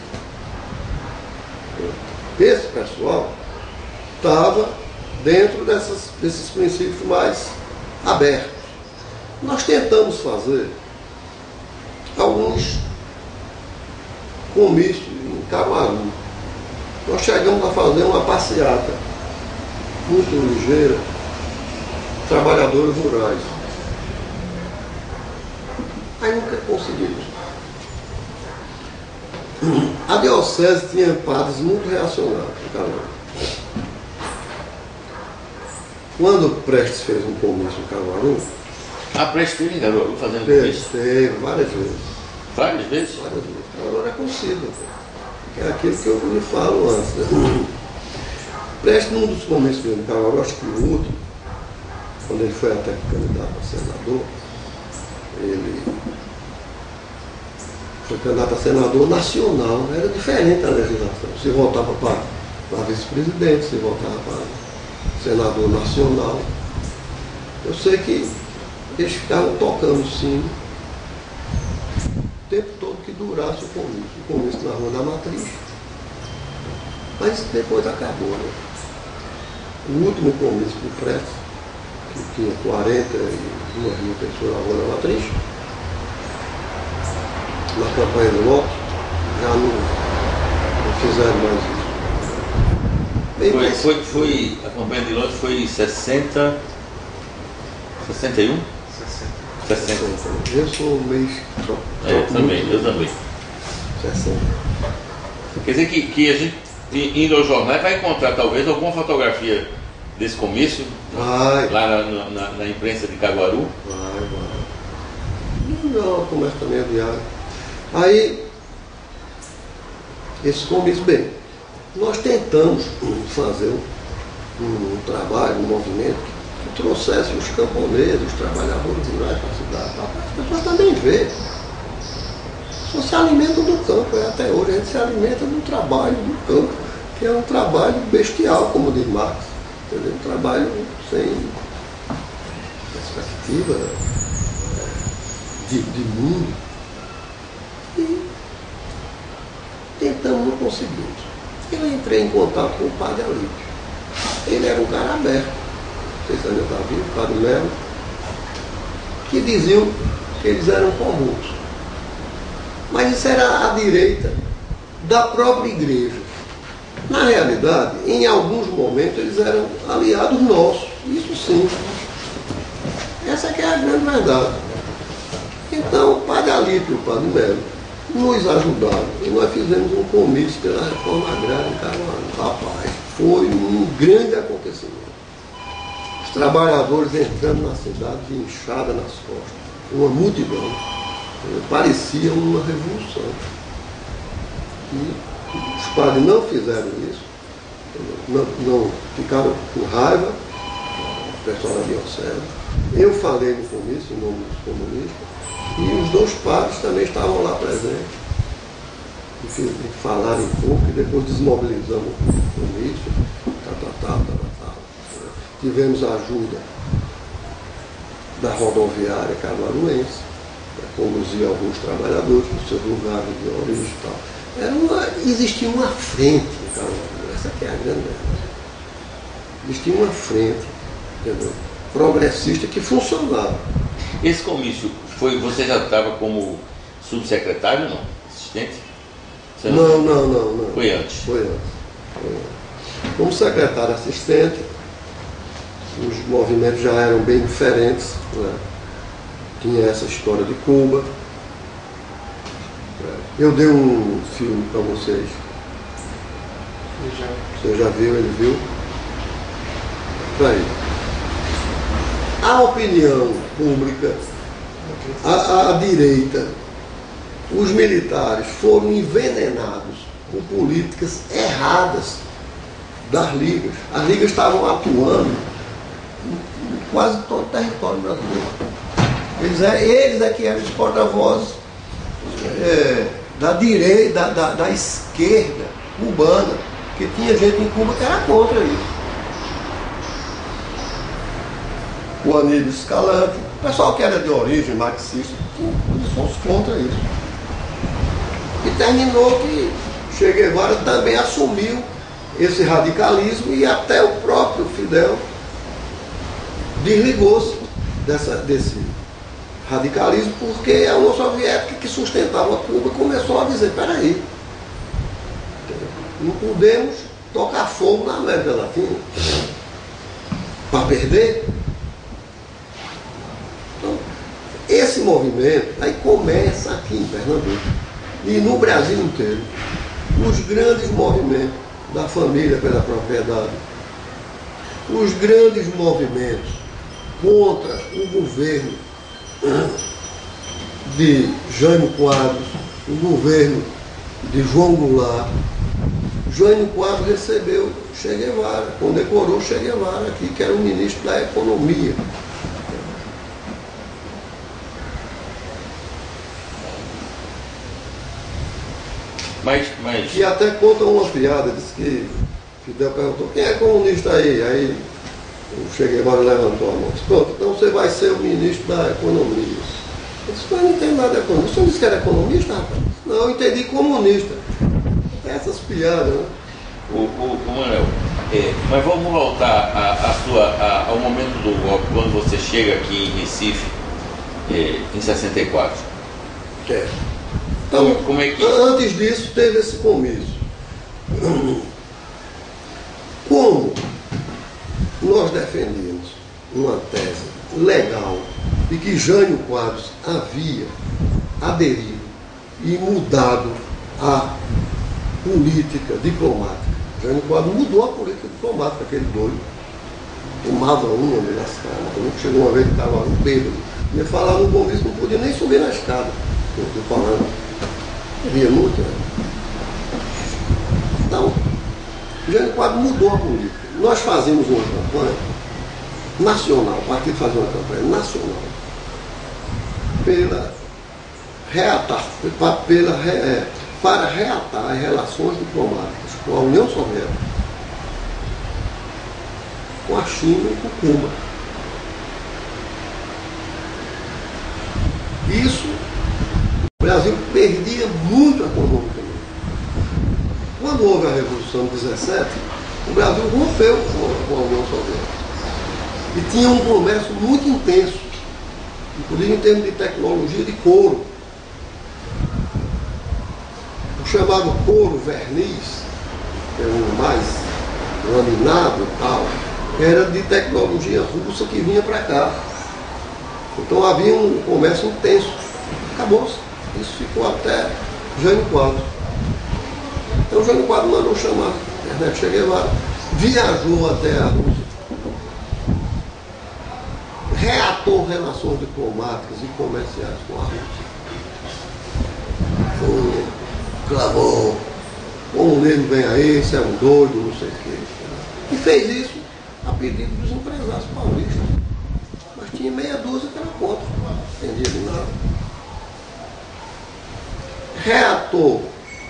S2: Esse pessoal estava dentro desses princípios mais abertos. Nós tentamos fazer alguns comícios em Caruaru. Nós chegamos a fazer uma passeata muito ligeira, trabalhadores rurais. Aí nunca conseguimos. A diocese tinha padres muito reacionários em Caruaru. Quando o Prestes fez um comício em Caruaru,
S1: A Prestes teve em Caruaru fazendo comício?
S2: teve várias vezes.
S1: Várias vezes?
S2: Várias vezes. Caruaru é conhecido. É aquilo que eu lhe falo antes. Né? Prestes, num dos comícios dele em Caruaru, acho que o último, quando ele foi até candidato a senador, ele foi candidato a senador nacional. Era diferente a legislação. Se votava para vice-presidente, se votava para senador nacional. Eu sei que eles ficavam tocando sino o tempo todo que durasse o comício na Rua da Matriz. Mas depois acabou, né? O último comício do Prestes, que tinha 42 mil pessoas na Rua da Matriz, na campanha do Lopes, já não fizeram mais isso.
S1: A campanha de Lopes foi em 61? 60.
S2: Eu sou mês.
S1: Eu também.
S2: 60.
S1: Quer dizer que a gente, indo ao jornal, vai encontrar talvez alguma fotografia desse comício
S2: Vai.
S1: lá na imprensa de Caruaru.
S2: Vai. Não, comércio também é diário. Aí, esse comício, bem, nós tentamos fazer um trabalho, um movimento que trouxesse os camponeses, os trabalhadores rurais para a cidade. As pessoas também vê. Só se alimentam do campo, até hoje a gente se alimenta do trabalho do campo, que é um trabalho bestial, como diz Marx. Entendeu? Um trabalho sem perspectiva de mundo. E tentamos, não conseguimos. Eu entrei em contato com o padre Alípio. Ele era um cara aberto, não sei se ainda está vivo, o padre Melo, que diziam que eles eram corruptos. Mas isso era a direita da própria igreja. Na realidade, em alguns momentos, eles eram aliados nossos. Isso sim. Essa que é a grande verdade. Então, o padre Alípio e o padre Melo nos ajudaram. E nós fizemos um comício pela reforma agrária em Caruaru. Rapaz, foi um grande acontecimento. Os trabalhadores entrando na cidade de inchada nas costas. Uma multidão. Parecia uma revolução. E os padres não fizeram isso, não ficaram com raiva, o pessoal da diocese. Eu falei no comício, em nome dos comunistas, e os dois padres também estavam lá presentes. E falaram em pouco, e depois desmobilizamos o comício, tal. Tivemos a ajuda da rodoviária caruaruense, para conduzir alguns trabalhadores para os seus lugares de origem e tal. Existia uma frente em Caruaru, essa que é a grande verdade. Existia uma frente, entendeu? Progressista que funcionava.
S1: Esse comício, você já estava como subsecretário, não? Assistente?
S2: Não.
S1: Foi antes.
S2: Foi antes. Como secretário assistente, os movimentos já eram bem diferentes, né? Tinha essa história de Cuba. Eu dei um filme para vocês. Você já viu, ele viu? Aí. A opinião pública, a direita, os militares foram envenenados com políticas erradas das ligas. As ligas estavam atuando em quase todo o território brasileiro. Eles é que eram os porta-vozes da direita, da esquerda cubana, que tinha gente em Cuba que era contra isso. O Aníbal Escalante, o pessoal que era de origem marxista, eles foram contra isso. E terminou que Che Guevara também assumiu esse radicalismo e até o próprio Fidel desligou-se desse radicalismo, porque a União Soviética, que sustentava Cuba, começou a dizer, peraí, não podemos tocar fogo na América Latina para perder. Então, esse movimento aí começa aqui em Pernambuco e no Brasil inteiro. Os grandes movimentos da família pela propriedade, os grandes movimentos contra o governo de Jânio Quadros, o governo de João Goulart. Jânio Quadros recebeu Che Guevara, condecorou Che Guevara aqui, que era o ministro da Economia.
S1: Mas...
S2: E até conta uma piada, diz que Fidel perguntou, quem é comunista aí? Aí o Che Guevara levantou a mão. Disse, pronto, então você vai ser o ministro da Economia. Eu disse, mas não tem nada de economista. Você não disse que era economista, rapaz? Não, eu entendi comunista. Tem essas piadas, né?
S1: Manuel, mas vamos voltar ao momento do golpe, quando você chega aqui em Recife, em 64.
S2: Então,
S1: como é que...
S2: Antes disso, teve esse comício. Como nós defendemos uma tese legal de que Jânio Quadros havia aderido e mudado a política diplomática. Jânio Quadros mudou a política diplomática, aquele doido. Tomava uma na escada. Chegou uma vez que estava no bêbado. Ia falar no convite, não podia nem subir na escada. Eu estou falando. Havia muito, né? Então, Jânio Quadros mudou a política. Nós fazemos uma campanha nacional, o partido fazia uma campanha nacional para reatar as relações diplomáticas com a União Soviética, com a China e com Cuba. Isso, o Brasil perdia muito economicamente. Quando houve a Revolução de 17, o Brasil rompeu com a União Soviética. E tinha um comércio muito intenso, inclusive em termos de tecnologia de couro. O chamado couro verniz, que é o mais laminado e tal, era de tecnologia russa que vinha para cá. Então havia um comércio intenso. Acabou-se. Isso ficou até Jânio Quadros. Então Jânio Quadros mandou chamar Ernesto Che Guevara, viajou até a Rússia, reatou relações diplomáticas e comerciais com a Rússia. Clamou, como mesmo vem aí, você é um doido, não sei o quê. E fez isso a pedido dos empresários paulistas. Mas tinha meia dúzia que era contra, não entendia de nada. Reatou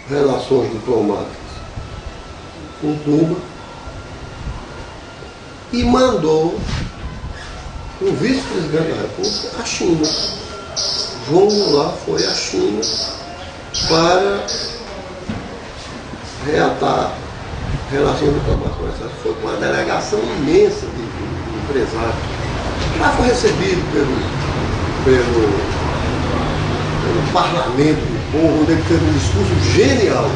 S2: relações diplomáticas com Cuba e mandou o vice-presidente da República à China. João Goulart foi à China para reatar relações diplomáticas. Foi com uma delegação imensa de empresários. Já foi recebido pelo parlamento do povo, onde ele teve um discurso genial,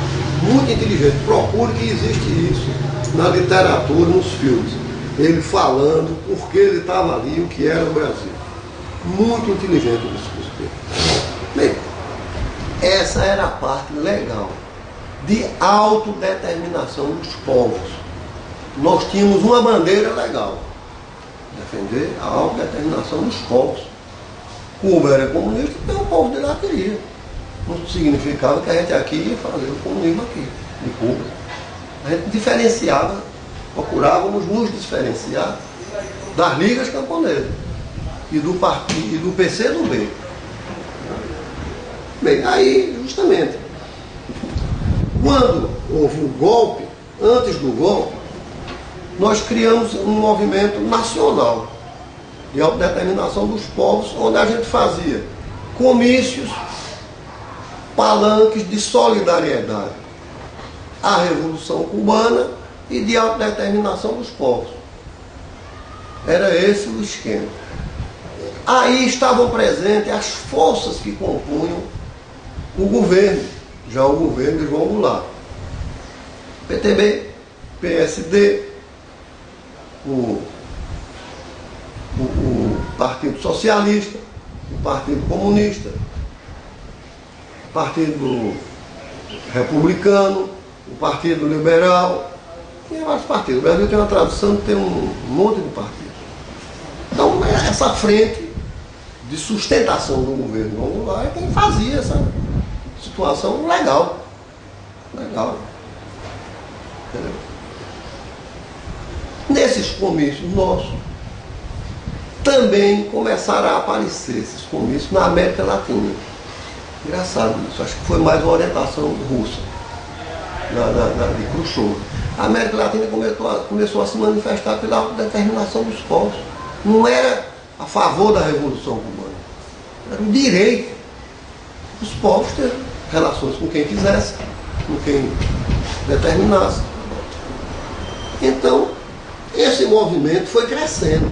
S2: muito inteligente. Procure que existe isso na literatura, nos filmes. Ele falando por que ele estava ali, o que era o Brasil. Muito inteligente o discurso dele. Bem, essa era a parte legal de autodeterminação dos povos. Nós tínhamos uma bandeira legal, defender a autodeterminação dos povos. Cuba era comunista, então o povo de lá queria. Não significava que a gente aqui ia fazer o comunismo aqui, em Cuba. A gente diferenciava, procurávamos nos diferenciar das ligas camponesas e do partido, e do PCdoB. Bem, aí, justamente, quando houve o golpe, antes do golpe, nós criamos um movimento nacional de autodeterminação dos povos, onde a gente fazia comícios, palanques de solidariedade à Revolução Cubana e de autodeterminação dos povos. Era esse o esquema. Aí estavam presentes as forças que compunham o governo, já o governo de João Goulart. PTB, PSD, o Partido Socialista, o Partido Comunista, o Partido Republicano, o Partido Liberal, tinha vários partidos. O Brasil tem uma tradição de ter um monte de partidos. Então, essa frente de sustentação do governo João Goulart é quem fazia essa situação legal. Legal. Entendeu? Nesses comícios nossos, também começaram a aparecer esses comícios na América Latina. Engraçado isso, acho que foi mais uma orientação russa, de Khrushchev. A América Latina começou a se manifestar pela autodeterminação dos povos. Não era a favor da Revolução Cubana, era o direito dos povos ter relações com quem quisesse, com quem determinasse. Então, esse movimento foi crescendo.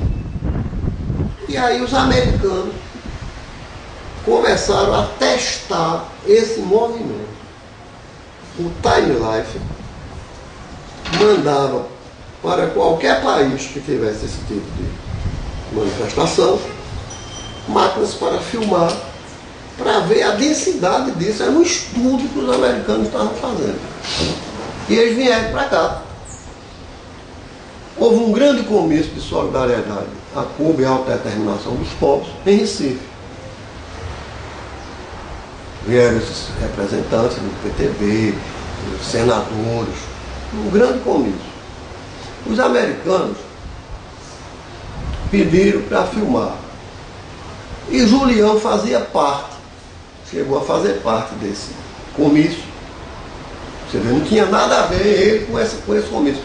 S2: E aí os americanos começaram a testar esse movimento. O Time Life mandava para qualquer país que tivesse esse tipo de manifestação máquinas para filmar, para ver a densidade disso. Era um estudo que os americanos estavam fazendo. E eles vieram para cá. Houve um grande comício de solidariedade a Cuba e a autodeterminação dos povos em Recife. Vieram esses representantes do PTB, os senadores, um grande comício. Os americanos pediram para filmar. E Julião fazia parte, chegou a fazer parte desse comício. Você vê, não tinha nada a ver ele com esse comício.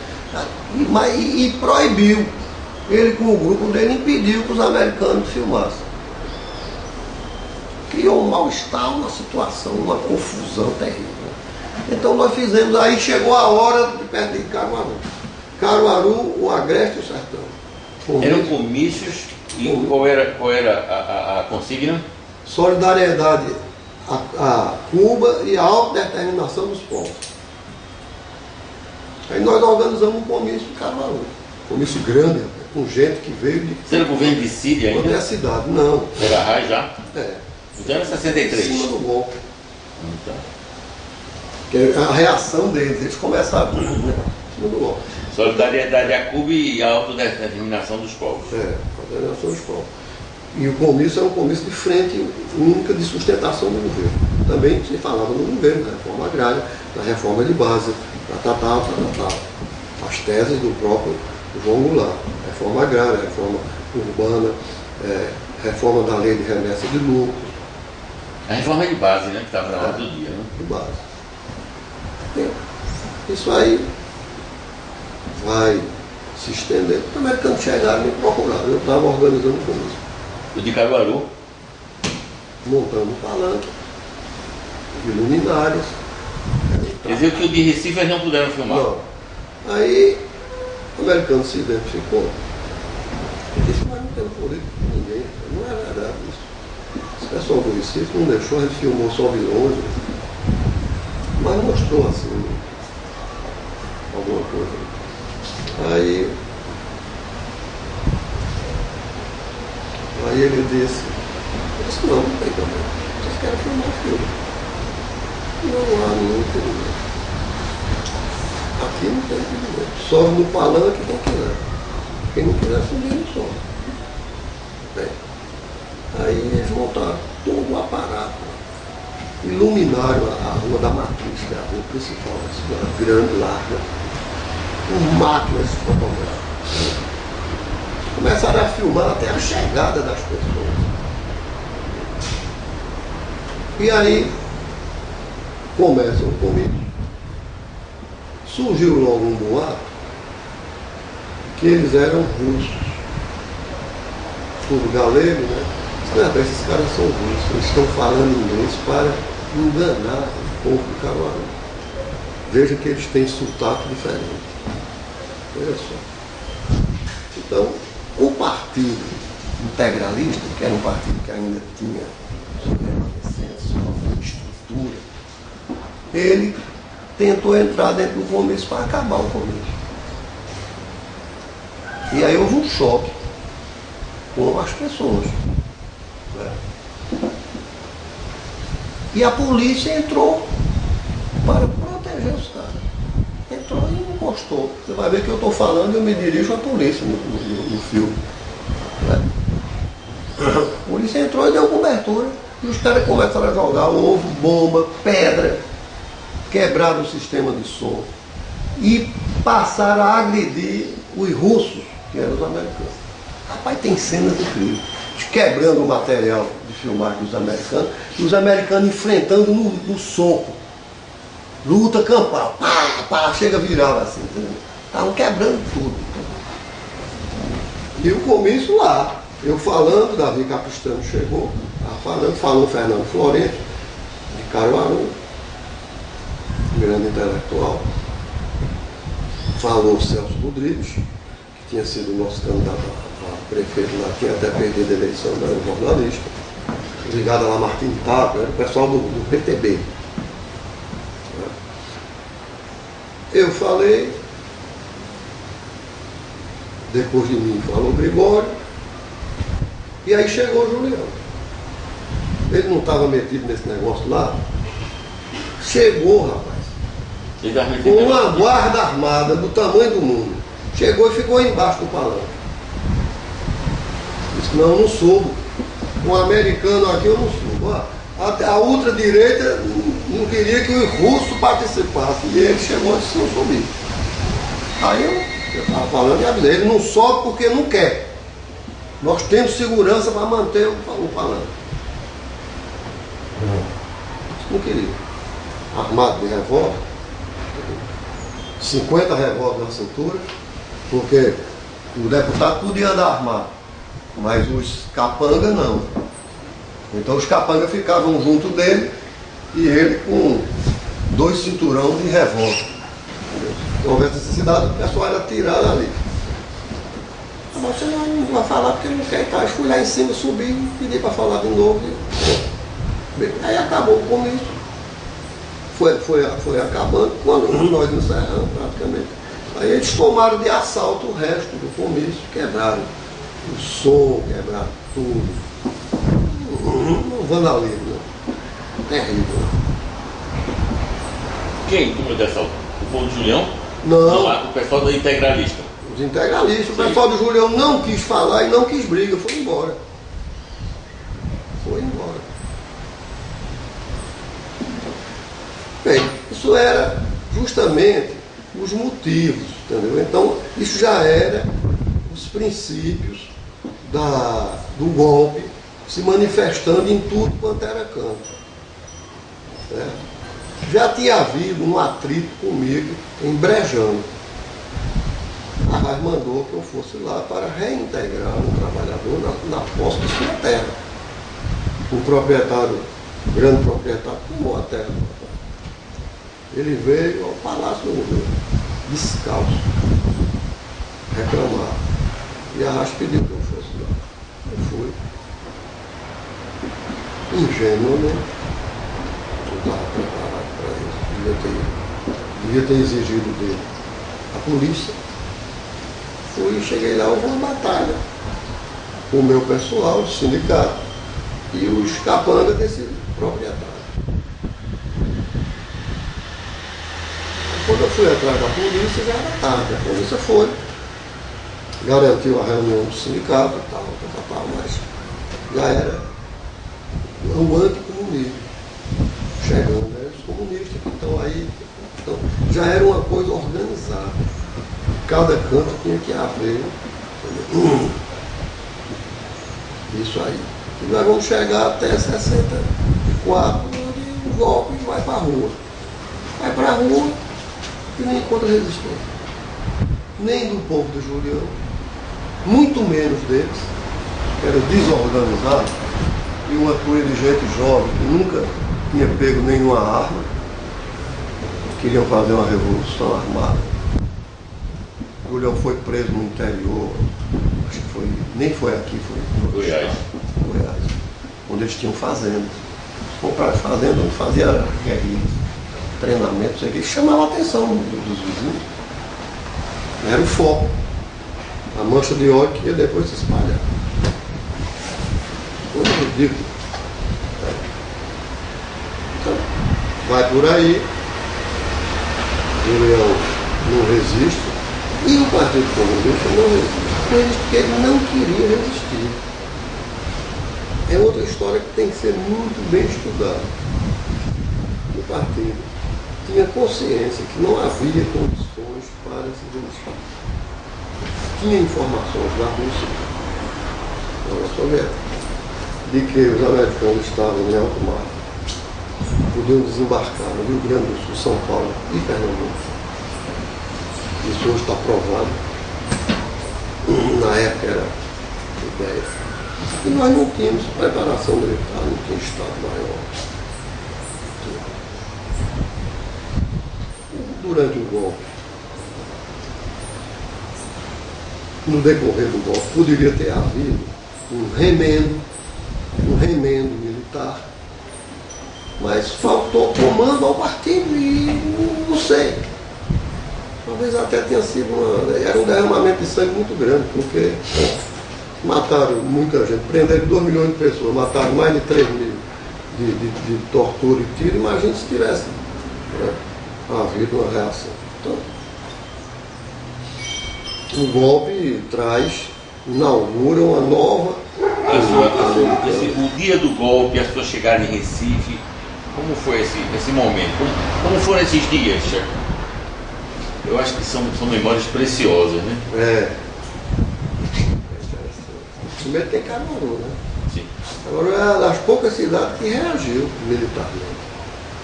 S2: E proibiu. Ele com o grupo dele impediu que os americanos filmassem. Criou um mal-estar, uma situação, uma confusão terrível. Então nós fizemos, aí chegou a hora de perto de Caruaru. Caruaru, o Agreste e o Sertão.
S1: Eram comícios e qual era a consigna?
S2: Solidariedade a Cuba e a autodeterminação dos povos. Aí nós organizamos um comício em Caruaru. Comício grande, com gente que veio de...
S1: Você era governo de Síria ainda?
S2: Não é cidade, não.
S1: Era RAI já?
S2: É.
S1: Então era 63.
S2: Em cima do golpe.
S1: Então.
S2: Que a reação deles, eles começaram tudo, né? Em cima do golpe.
S1: Solidariedade a Cuba e a autodeterminação dos povos.
S2: É, a autodeterminação dos povos. E o comício é um comício de frente única de sustentação do governo. Também se falava no governo, da reforma agrária, da reforma de base, as teses do próprio João Goulart. Reforma agrária, reforma urbana, reforma da lei de remessa de lucro.
S1: A reforma de base, né? Que estava na hora do dia, né?
S2: De base. Isso aí vai se estender. Os americanos chegaram e me procuraram. Eu estava organizando o comício.
S1: O de Caruaru?
S2: Montando um palanque, de luminárias.
S1: Quer dizer que o de Recife eles não puderam filmar?
S2: Não. Aí o americano se identificou. Ele disse, mas não tem político com ninguém. Não é verdade isso. Esse pessoal do Recife não deixou, ele filmou só de longe. Mas mostrou assim alguma coisa. Aí ele disse, não tem problema. Vocês querem filmar o filme. Não há nenhum impedimento. Aqui não tem impedimento. Sobe no palanque quem quiser. Quem não quiser subir, não sobe. Bem, aí eles montaram todo o aparato. Iluminaram a rua da Matriz, que é a rua principal da cidade, virando larga, com máquinas fotográficas. Começaram a filmar até a chegada das pessoas. E aí começa o comício. Surgiu logo um boato que eles eram russos. Tudo galego, né? Esses caras são russos, eles estão falando inglês para enganar o povo de Caruaru. Veja que eles têm sotaque diferente. Olha só. Então, o partido integralista, que era um partido que ainda tinha sua remanescência, sua estrutura, ele tentou entrar dentro do comício para acabar o comício. E aí houve um choque com as pessoas. E a polícia entrou para proteger os caras. Entrou e encostou. Você vai ver que eu estou falando e eu me dirijo à polícia no filme. A polícia entrou e deu cobertura. E os caras começaram a jogar ovo, bomba, pedra, quebraram o sistema de som e passaram a agredir os russos, que eram os americanos. Rapaz, tem cenas incríveis. Quebrando o material de filmagem dos americanos, e os americanos enfrentando no soco. Luta campal, pá, pá, chega virava assim, entendeu? Estavam quebrando tudo. E o comício lá, eu falando, Davi Capistrano chegou, falou Fernando Florento, de Caruaru, grande intelectual, falou Celso Rodrigues, que tinha sido o nosso candidato a prefeito lá, tinha até perdido a eleição, era um jornalista, ligado a Lamartine Tato, era o pessoal do PTB. Eu falei, depois de mim falou Gregório, E aí chegou o Julião. Ele não estava metido nesse negócio lá. Chegou, rapaz, com uma guarda armada do tamanho do mundo. Chegou e ficou embaixo do palanque. Disse, não subo. Um americano aqui eu não subo. A ultradireita não queria que o russo participasse. E ele chegou e disse, não subi. Aí eu estava falando e avisei, ele não sobe porque não quer. Nós temos segurança para manter o palanque. Não queria. Armado de revólver, 50 revólveres na cintura, porque o deputado podia andar armado, mas os capangas não. Então os capangas ficavam junto dele e ele com 2 cinturão de revólver. Se houvesse necessidade, o pessoal era tirado ali. Mas você não vai falar porque não quer, então eu fui lá em cima, subi, pedi para falar de novo. Aí acabou o comício. Foi acabando quando nós encerramos praticamente. Aí eles tomaram de assalto o resto do comício, quebraram o som, quebraram tudo. Um vandalismo, terrível.
S1: Quem tomou de assalto? O povo do Julião?
S2: Não.
S1: O pessoal da integralista.
S2: Os integralistas. O pessoal do Julião não quis falar e não quis briga, foi embora. Foi embora. Bem, isso era justamente os motivos, entendeu? Então, isso já era os princípios do golpe se manifestando em tudo quanto era canto. Certo? Já tinha havido um atrito comigo em Brejão. A Arraes mandou que eu fosse lá para reintegrar um trabalhador na posse de sua terra. Um proprietário, um grande proprietário, tomou a terra. Ele veio ao Palácio do Governo, descalço, reclamar. E a Arraes pediu que eu fosse lá. Eu fui. Ingênuo, né? Não estava preparado para isso. Devia ter exigido dele. A polícia. Fui, cheguei lá, houve uma batalha com o meu pessoal, o sindicato, e os capangas desse proprietário. Quando eu fui atrás da polícia, já era tarde. A polícia foi, garantiu a reunião do sindicato e tal, mas já era o anticomunismo. Chegando, né? Os comunistas que estão aí. Então, já era uma coisa organizada. Cada canto tinha que haver. Isso aí. E nós vamos chegar até 64, onde o golpe vai para a rua. Vai para a rua e não encontra resistência. Nem do povo do Julião, muito menos deles, que era desorganizado, e uma coisa de gente jovem que nunca tinha pego nenhuma arma, queriam fazer uma revolução armada. O Julião foi preso no interior, acho que foi, nem foi aqui, foi no Goiás, onde eles tinham fazendas. Compraram fazenda onde fazia guerrilha, treinamento, isso aqui, chamava a atenção dos vizinhos. Era o foco. A mancha de óleo que ia depois se espalhar. Coisa ridícula. Então, vai por aí, o Julião não resiste, e o Partido Comunista não resiste. Não resiste porque ele não queria resistir. É outra história que tem que ser muito bem estudada. O partido tinha consciência que não havia condições para se resistir. Tinha informações da Rússia, da União Soviética, de que os americanos estavam em alto mar, podiam desembarcar no Rio Grande do Sul, São Paulo e Pernambuco. Isso hoje está provado. Na época era ideia. E nós não tínhamos preparação militar, não tinha Estado maior. Durante o golpe, no decorrer do golpe, poderia ter havido um remendo militar, mas faltou comando ao partido e não sei. Talvez até tenha sido era um derramamento de sangue muito grande, porque mataram muita gente, prenderam 2 milhões de pessoas, mataram mais de 3 mil de tortura e tiro. Imagina se tivesse, né, havido uma reação. Então, o golpe inaugura uma nova...
S1: O dia do golpe, a sua chegada em Recife, como foi esse momento? Como foram esses dias, chefe? Eu acho que são memórias preciosas, né?
S2: É. Primeiro tem Caruaru, né?
S1: Sim.
S2: Agora é uma das poucas cidades que reagiu militarmente.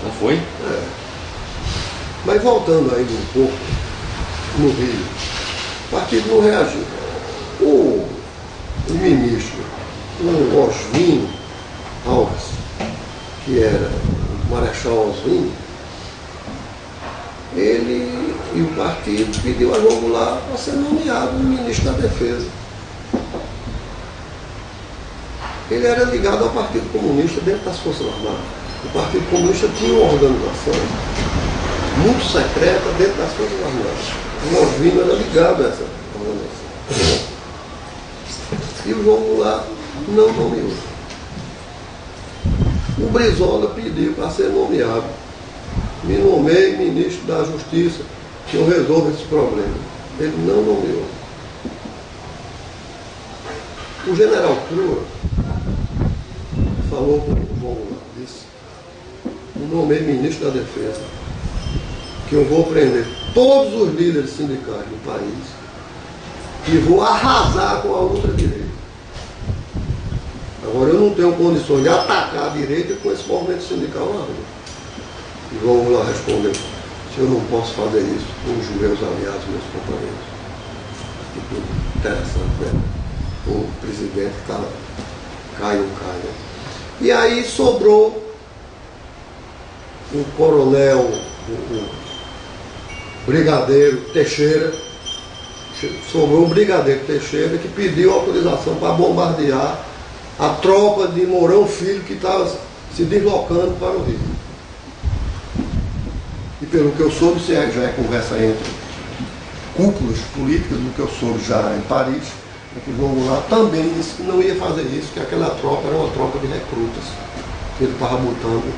S1: Não foi?
S2: É. Mas voltando ainda um pouco no Rio, o partido não reagiu. O ministro, o Oswino Alves, que era o Marechal Oswino, ele e o partido pediu a João Goulart para ser nomeado ministro da Defesa. Ele era ligado ao Partido Comunista dentro das Forças Armadas. O Partido Comunista tinha uma organização muito secreta dentro das Forças Armadas. O Oswino era ligado a essa organização. E o João Goulart não nomeou. O Brizola pediu para ser nomeado. Me nomeei ministro da Justiça, que eu resolvo esse problema. Ele não nomeou. O general Crua falou com o João Goulart, disse: me nomeei ministro da Defesa, que eu vou prender todos os líderes sindicais do país e vou arrasar com a ultradireita. Agora eu não tenho condições de atacar a direita com esse movimento sindical na rua. E João Goulart respondeu: se eu não posso fazer isso com os meus aliados, meus companheiros. Tipo, interessante, né? O presidente que está cai ou cai, né? E aí sobrou o coronel, o brigadeiro Teixeira, sobrou o brigadeiro Teixeira, que pediu autorização para bombardear a tropa de Mourão Filho, que estava se deslocando para o Rio. E pelo que eu soube, já é conversa entre cúpulas políticas, do que eu soube já em Paris, é que o João Goulart também disse que não ia fazer isso, que aquela tropa era uma tropa de recrutas, que ele estava botando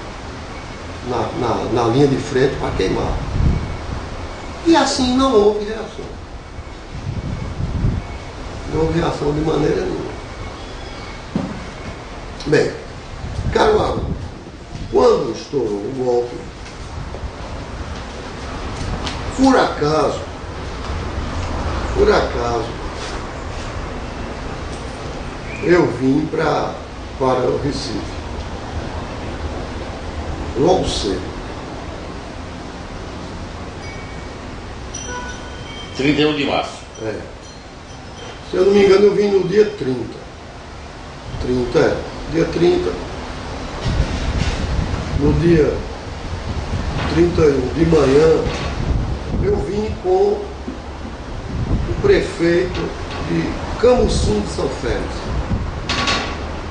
S2: na linha de frente para queimar. E assim não houve reação. Não houve reação de maneira nenhuma. Bem, Caruaru, quando estourou o golpe, por acaso, eu vim para o Recife, logo cedo.
S1: 31 de março.
S2: É. Se eu não me engano, eu vim no dia 30. Dia 30. No dia 31 de manhã, eu vim com o prefeito de Camusim de São Félix.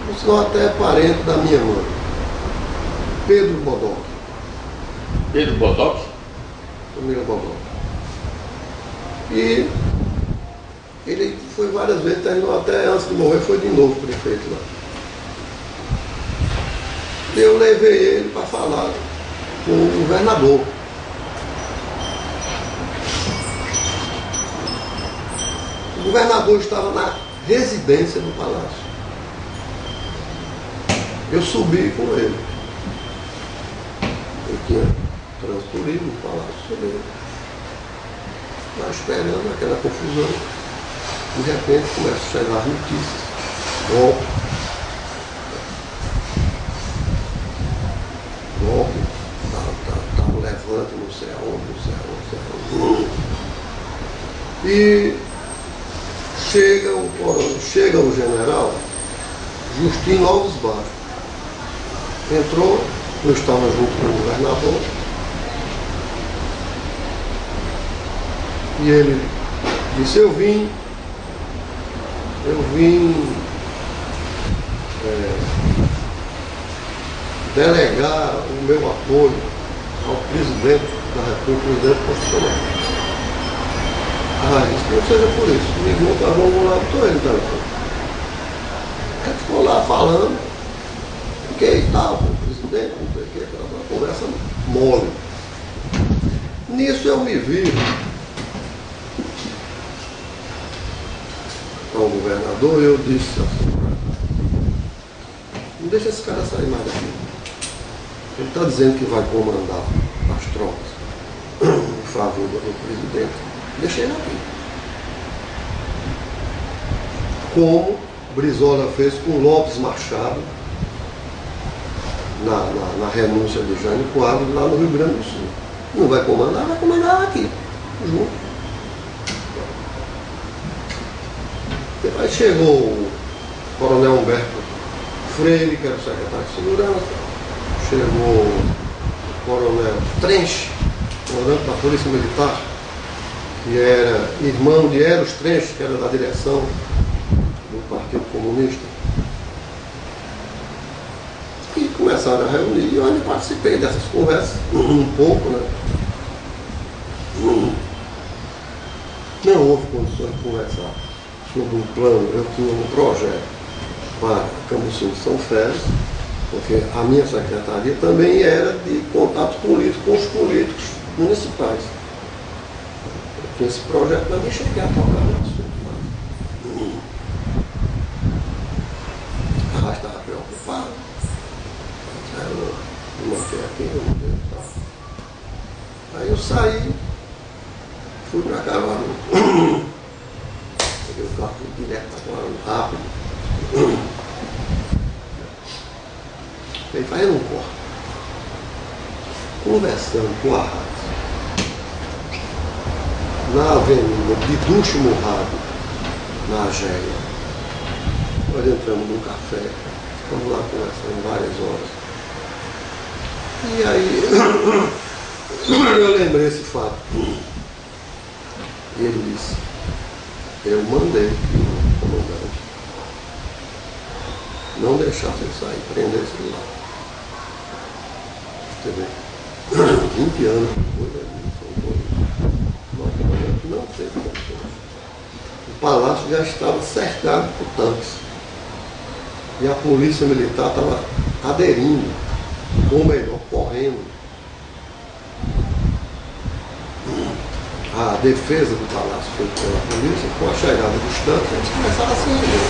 S2: Por sinal, até parente da minha mãe, Pedro Bodoc.
S1: Pedro Bodoc?
S2: Família Bodoc. E ele foi várias vezes, terminou até antes de morrer, foi de novo prefeito lá. Eu levei ele para falar com o governador. O governador estava na residência do palácio. Eu subi com ele. Eu tinha trânsito livre no palácio, subi. Lá esperando aquela confusão. De repente começam a chegar as notícias. Golpe, tá levante, não sei aonde. E chega o general Justino Alves Baixo. Entrou, eu estava junto com o governador. E ele disse: eu vim delegar o meu apoio ao presidente da República, presidente constitucional. Disse: não seja por isso, ligou para João Goulart, estou ele no telefone. falando, porque e tal, o presidente, não sei o que, uma conversa mole. Nisso eu me vi ao governador e eu disse assim, não deixa esse cara sair mais daqui. Ele está dizendo que vai comandar as tropas em favor do presidente. Deixa ele aqui. Como Brizola fez com Lopes Machado na renúncia de Jânio Quadros lá no Rio Grande do Sul. Não vai comandar aqui, junto. Aí chegou o coronel Humberto Freire, que era o secretário de Segurança, chegou o coronel Trench, comandante da Polícia Militar, que era irmão de Eros Trench, que era da direção do Partido Comunista. E começaram a reunir, e eu participei dessas conversas um pouco, né? Não houve condições de conversar sobre um plano. Eu tinha um projeto para Cambuci de São Félix, porque a minha secretaria também era de contato político com os políticos municipais. Eu tinha esse projeto, mas nem cheguei a tocar no assunto. A Raiz estava preocupada. Eu me manter aqui, eu não tenho e tal. Aí eu saí, fui para Caruaru. Peguei o carro direto para Caruaru, rápido. Aí fazendo um corte. Conversando com a rádio. Na avenida de Ducho Murrado, na Argélia. Nós entramos num café, ficamos lá conversando várias horas. E aí eu lembrei esse fato. E ele disse, eu mandei que o comandante não deixasse ele sair, prendesse ele lá. Você vê, 20 anos depois, o comandante não teve condições. O palácio já estava cercado por tanques. E a polícia militar estava aderindo, ou melhor, correndo. A defesa do palácio feita pela polícia, com a chegada dos tanques, eles começaram a se render.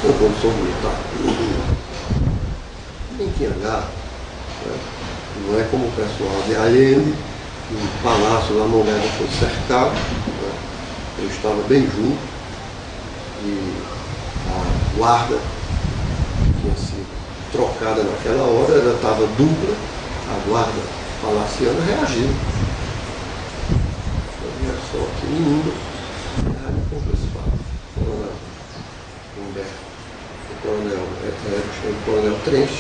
S2: Com condição militar. Nem tinha gato. Né? Não é como o pessoal de Allende, que o palácio lá no Leda foi cercado. Né? Eu estava bem junto. E a guarda tinha sido trocada naquela hora, ela estava dupla. A guarda palaciana reagiu. Só que no mundo, me contou esse fato. O coronel Humberto, o coronel Trench,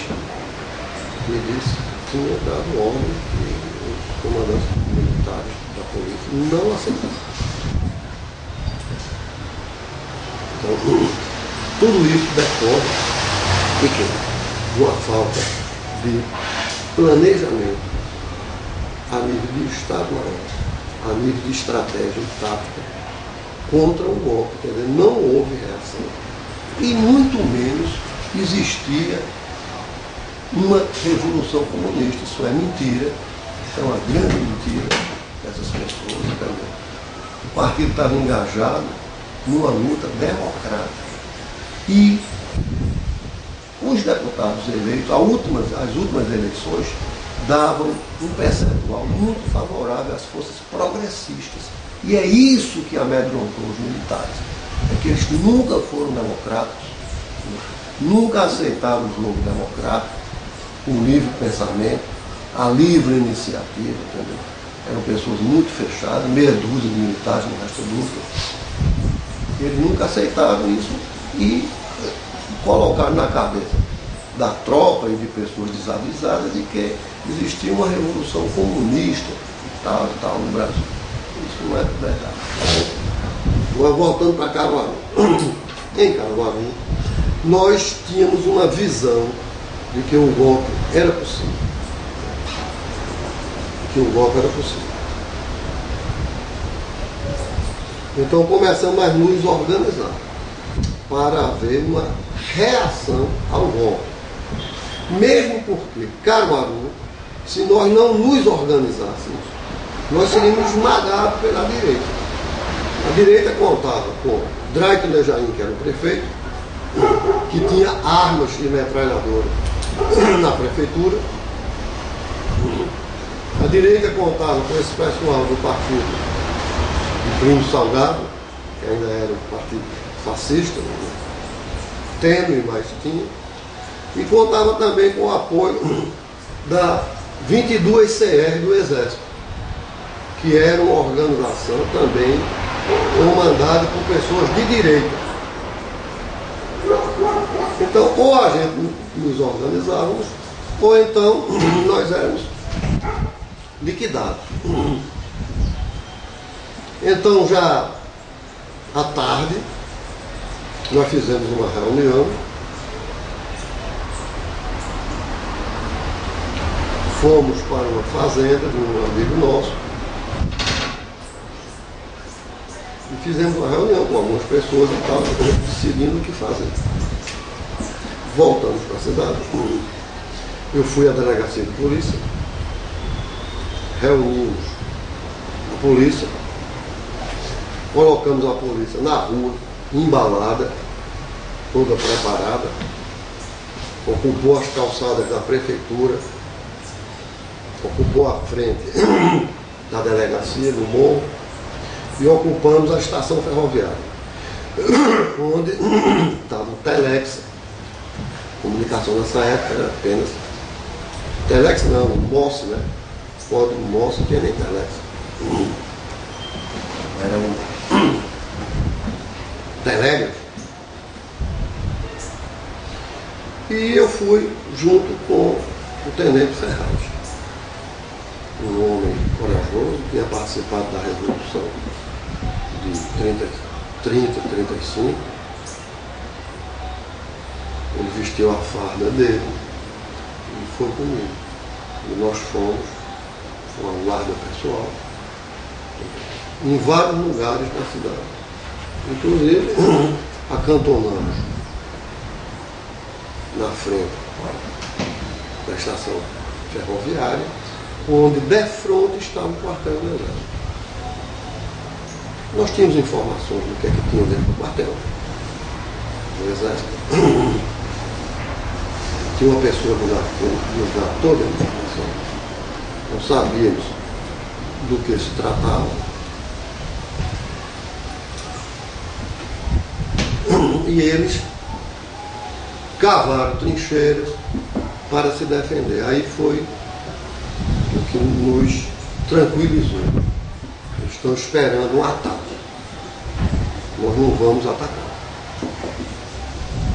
S2: me disse que tinha dado ordem que os comandantes militares da polícia não aceitaram. Então, tudo isso decorre de uma falta de planejamento a nível de Estado maior, a nível de estratégia e tática contra o golpe. Quer dizer, não houve reação. E muito menos existia uma revolução comunista. Isso é mentira. Isso é uma grande mentira dessas pessoas também. O partido estava engajado numa luta democrática. E os deputados eleitos, as últimas eleições, davam um percentual muito favorável às forças progressistas. E é isso que amedrontou os militares. É que eles nunca foram democráticos, nunca aceitaram o jogo democrático, o livre pensamento, a livre iniciativa, entendeu? Eram pessoas muito fechadas, meia dúzia de militares, no resto dúzia. Eles nunca aceitaram isso e colocaram na cabeça da tropa e de pessoas desavisadas de que existia uma revolução comunista e tal no Brasil. Isso não é verdade. Agora, voltando para Caruaru. Em Caruaru, nós tínhamos uma visão de que o golpe era possível. Então começamos a nos organizar. para haver uma reação ao golpe. Mesmo porque Caruaru, se nós não nos organizássemos, nós seríamos esmagados pela direita. A direita contava com Drayton Lejaim, que era o prefeito, que tinha armas e metralhadora na prefeitura. A direita contava com esse pessoal do partido de Primo Salgado, que ainda era um partido fascista, tênue, mas tinha. E contava também com o apoio da 22 CR do Exército, que era uma organização também comandada por pessoas de direita. Então, ou a gente nos organizávamos, ou então nós éramos liquidados. Então, já à tarde, nós fizemos uma reunião, fomos para uma fazenda de um amigo nosso e fizemos uma reunião com algumas pessoas e tal, decidindo o que fazer. Voltamos para a cidade. Eu fui à delegacia de polícia, reunimos a polícia, colocamos a polícia na rua, embalada, toda preparada, ocupou as calçadas da prefeitura, ocupou a frente da delegacia, no morro, e ocupamos a estação ferroviária, onde estava o Telex. Comunicação nessa época era apenas Telex, não, o MOS, né? Código MOS, não tinha nem Telex. Era um telégrafo. E eu fui junto com o Tenente Ferraz, um homem corajoso, que tinha participado da Revolução de 35. Ele vestiu a farda dele e foi comigo. E nós fomos com a guarda pessoal em vários lugares da cidade. Inclusive, acantonamos na frente da estação ferroviária, onde de frente estava o quartel do Exército. Nós tínhamos informações do que é que tinha dentro do quartel do Exército. Tinha uma pessoa que nos dá toda a informação. Não sabíamos do que se tratava. E eles cavaram trincheiras para se defender. Aí foi o que nos tranquilizou. Eles estão esperando um ataque. Nós não vamos atacar.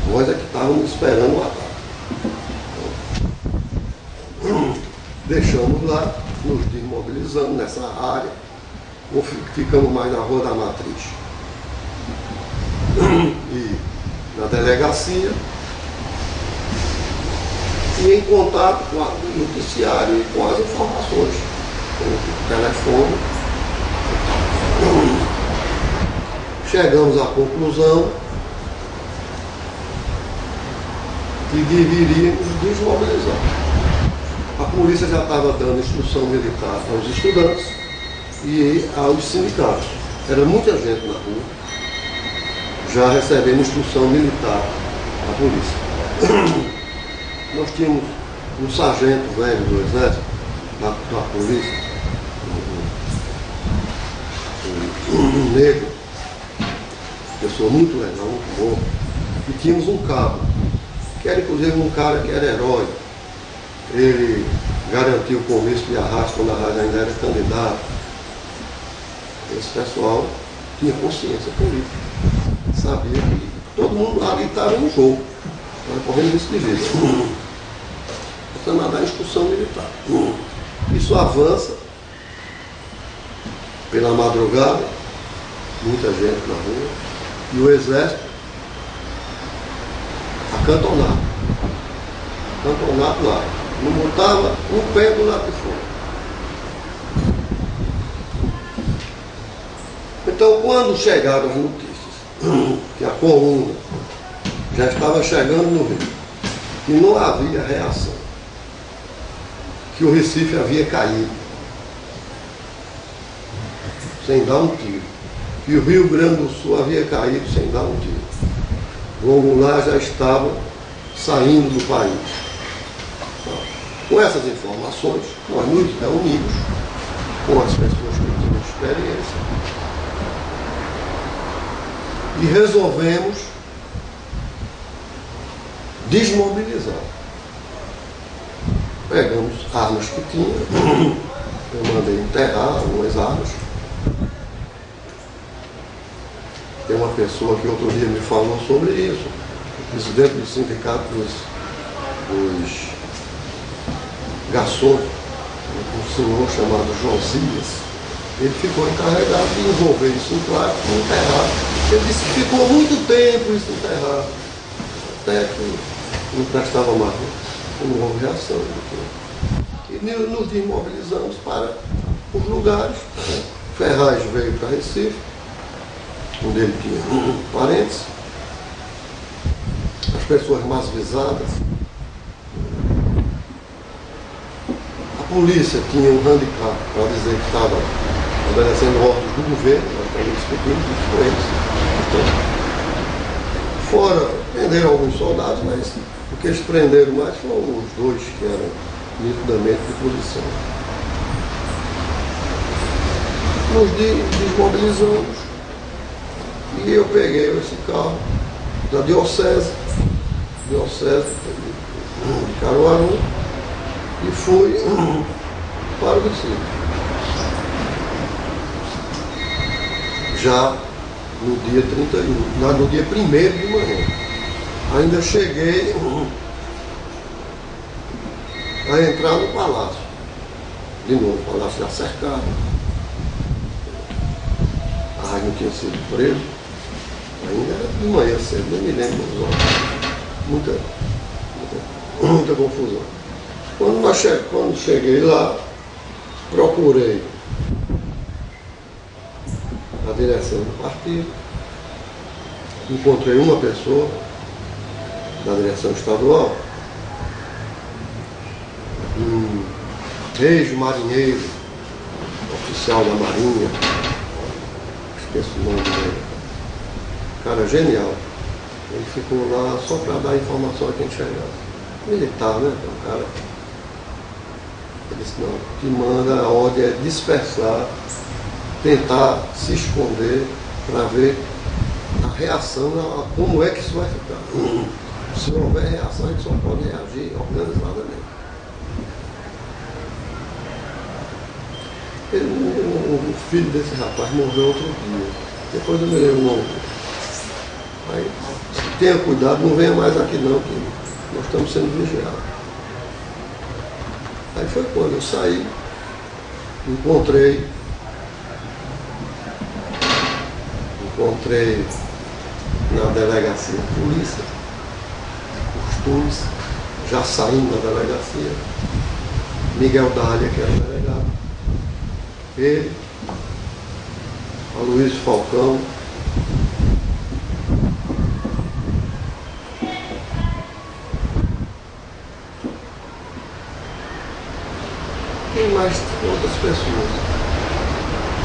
S2: Nós é que estávamos esperando um ataque. Deixamos lá, nos desmobilizamos nessa área, ou ficamos mais na Rua da Matriz. E na delegacia, e em contato com o noticiário e com as informações, com o telefone. Chegamos à conclusão que deveríamos desmobilizar. A polícia já estava dando instrução militar aos estudantes e aos sindicatos. Era muita gente na rua, já recebendo instrução militar da polícia. Nós tínhamos um sargento velho do Exército, da polícia, um negro, pessoa muito legal, muito boa, e tínhamos um cabo, que era inclusive um cara que era herói. Ele garantiu o comício de Arrasto quando Arrasto ainda era candidato. Esse pessoal tinha consciência política, sabia que todo mundo ali estava no jogo, estava correndo risco de vida. Estamos a dar instrução militar. Isso avança pela madrugada, muita gente na rua, e o Exército acantonado lá. Não botava um pé do lado de fora. Então, quando chegaram as notícias que a coluna já estava chegando no Rio, e não havia reação, que o Recife havia caído, sem dar um tiro, que o Rio Grande do Sul havia caído sem dar um tiro. João Goulart já estava saindo do país. Com essas informações, nós nos reunimos com as pessoas que tinham experiência e resolvemos desmobilizar. Pegamos armas que tinha, eu mandei enterrar algumas armas. Tem uma pessoa que outro dia me falou sobre isso, o presidente do sindicato dos garçons, um senhor chamado Josias. Ele ficou encarregado de envolver isso em plástico e enterrar. Ele disse que ficou muito tempo isso enterrado, até que não prestava mais, não houve reação. E nos desmobilizamos para os lugares. Ferraz veio para Recife, onde ele tinha parentes, as pessoas mais visadas. A polícia tinha um handicap para dizer que estava obedecendo ordens do governo, nós estamos discutindo isso com eles. Então, fora, prenderam alguns soldados, mas o que eles prenderam mais foram os dois que eram nitidamente de posição. Nos desmobilizamos e eu peguei esse carro da Diocese de Caruaru e fui para o Recife. Já no dia 31, no dia 1º de manhã. Ainda cheguei a entrar no palácio. De novo, o palácio já cercado. A rádio não tinha sido preso. Ainda era de manhã cedo, não me lembro dos horas. Muita confusão. Quando cheguei lá, procurei a direção do partido, encontrei uma pessoa da direção estadual, um ex-marinheiro, oficial da Marinha, esqueço o nome dele, cara genial. Ele ficou lá só para dar informação a quem chegava. Militar, né? Um cara. Ele disse, não, o que manda a ordem é dispersar, tentar se esconder para ver a reação, como é que isso vai ficar. Se houver reação, a gente só pode reagir organizadamente. O filho desse rapaz morreu outro dia. Depois eu me lembro o nome. Aí, tenha cuidado, não venha mais aqui não, que nós estamos sendo vigiados. Aí foi quando eu saí, encontrei na delegacia de polícia, costumes, já saindo da delegacia, Miguel Dália, que era o delegado, ele, Aloysio Falcão, e mais outras pessoas,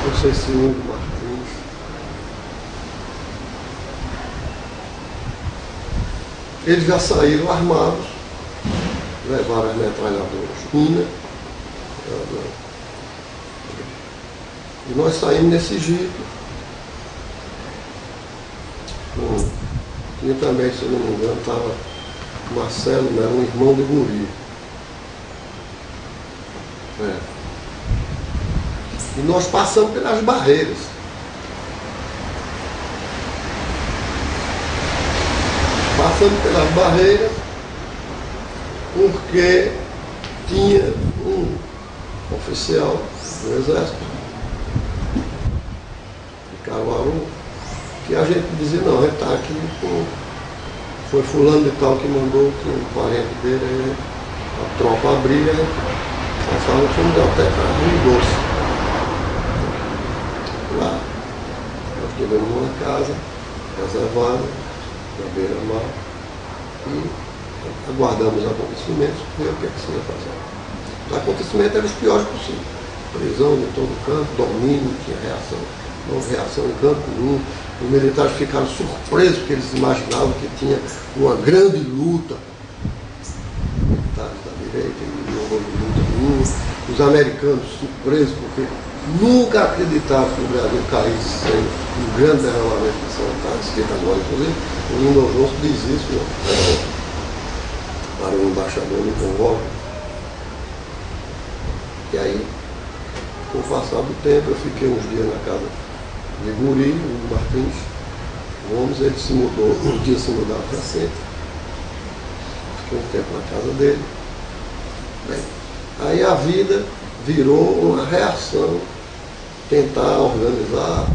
S2: não sei se Hugo Martins. Eles já saíram armados, levaram as metralhadoras Mina, e nós saímos nesse jipe. Tinha também, se eu não me engano, estava Marcelo, era um irmão do Guri. E nós passamos pelas barreiras. Passamos pelas barreiras porque tinha um oficial do Exército de Caruaru que a gente dizia, não, a gente está aqui foi fulano de tal que mandou que um parente dele, a tropa abria, passava, fomos até para Rio Doce. Lá, nós tivemos uma casa reservada, na beira-mar, E aguardamos acontecimentos, ver o que é que se ia fazer. Os acontecimentos eram os piores possíveis. Prisão de todo canto, domínio, tinha reação. Não houve reação em canto nenhum. Os militares ficaram surpresos porque eles imaginavam que tinha uma grande luta. Os militares da direita, e não houve luta nenhuma. Os americanos surpresos porque nunca acreditavam que o Brasil caísse sem um grande derramamento de sangue. Está escrito agora, inclusive, o Lyndon Johnson diz isso, né? Para o embaixador Lincoln Walker. E aí, com o passar do tempo, eu fiquei uns dias na casa de Guri, o Martins Gomes, ele se mudou, um dia se mudava para Centro. Fiquei um tempo na casa dele. Bem, aí a vida virou uma reação, tentar organizar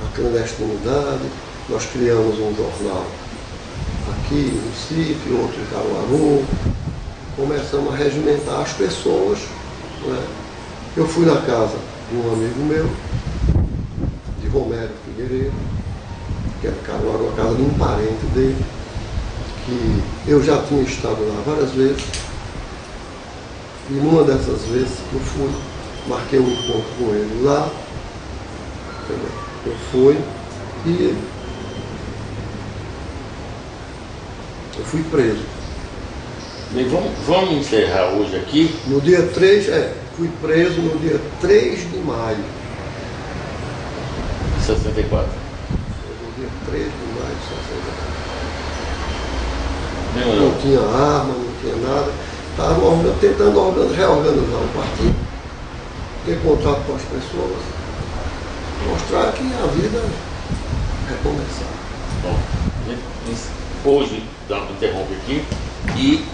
S2: a clandestinidade. Nós criamos um jornal aqui em Recife, outro em Caruaru. Começamos a regimentar as pessoas. Né? Eu fui na casa de um amigo meu, de Romero Figueiredo, que era Caruaru, a casa de um parente dele, que eu já tinha estado lá várias vezes. E numa dessas vezes que eu fui, marquei um encontro com ele lá. Eu fui e eu fui preso.
S1: Bem, vamos encerrar hoje aqui.
S2: No dia 3, fui preso no dia 3 de maio.
S1: 64.
S2: No dia 3 de maio de 64.
S1: Demorou.
S2: Não tinha arma, não tinha nada. Estava tentando reorganizar o partido, ter contato com as pessoas, mostrar que a vida recomeçar.
S1: Bom, hoje dá para interromper aqui e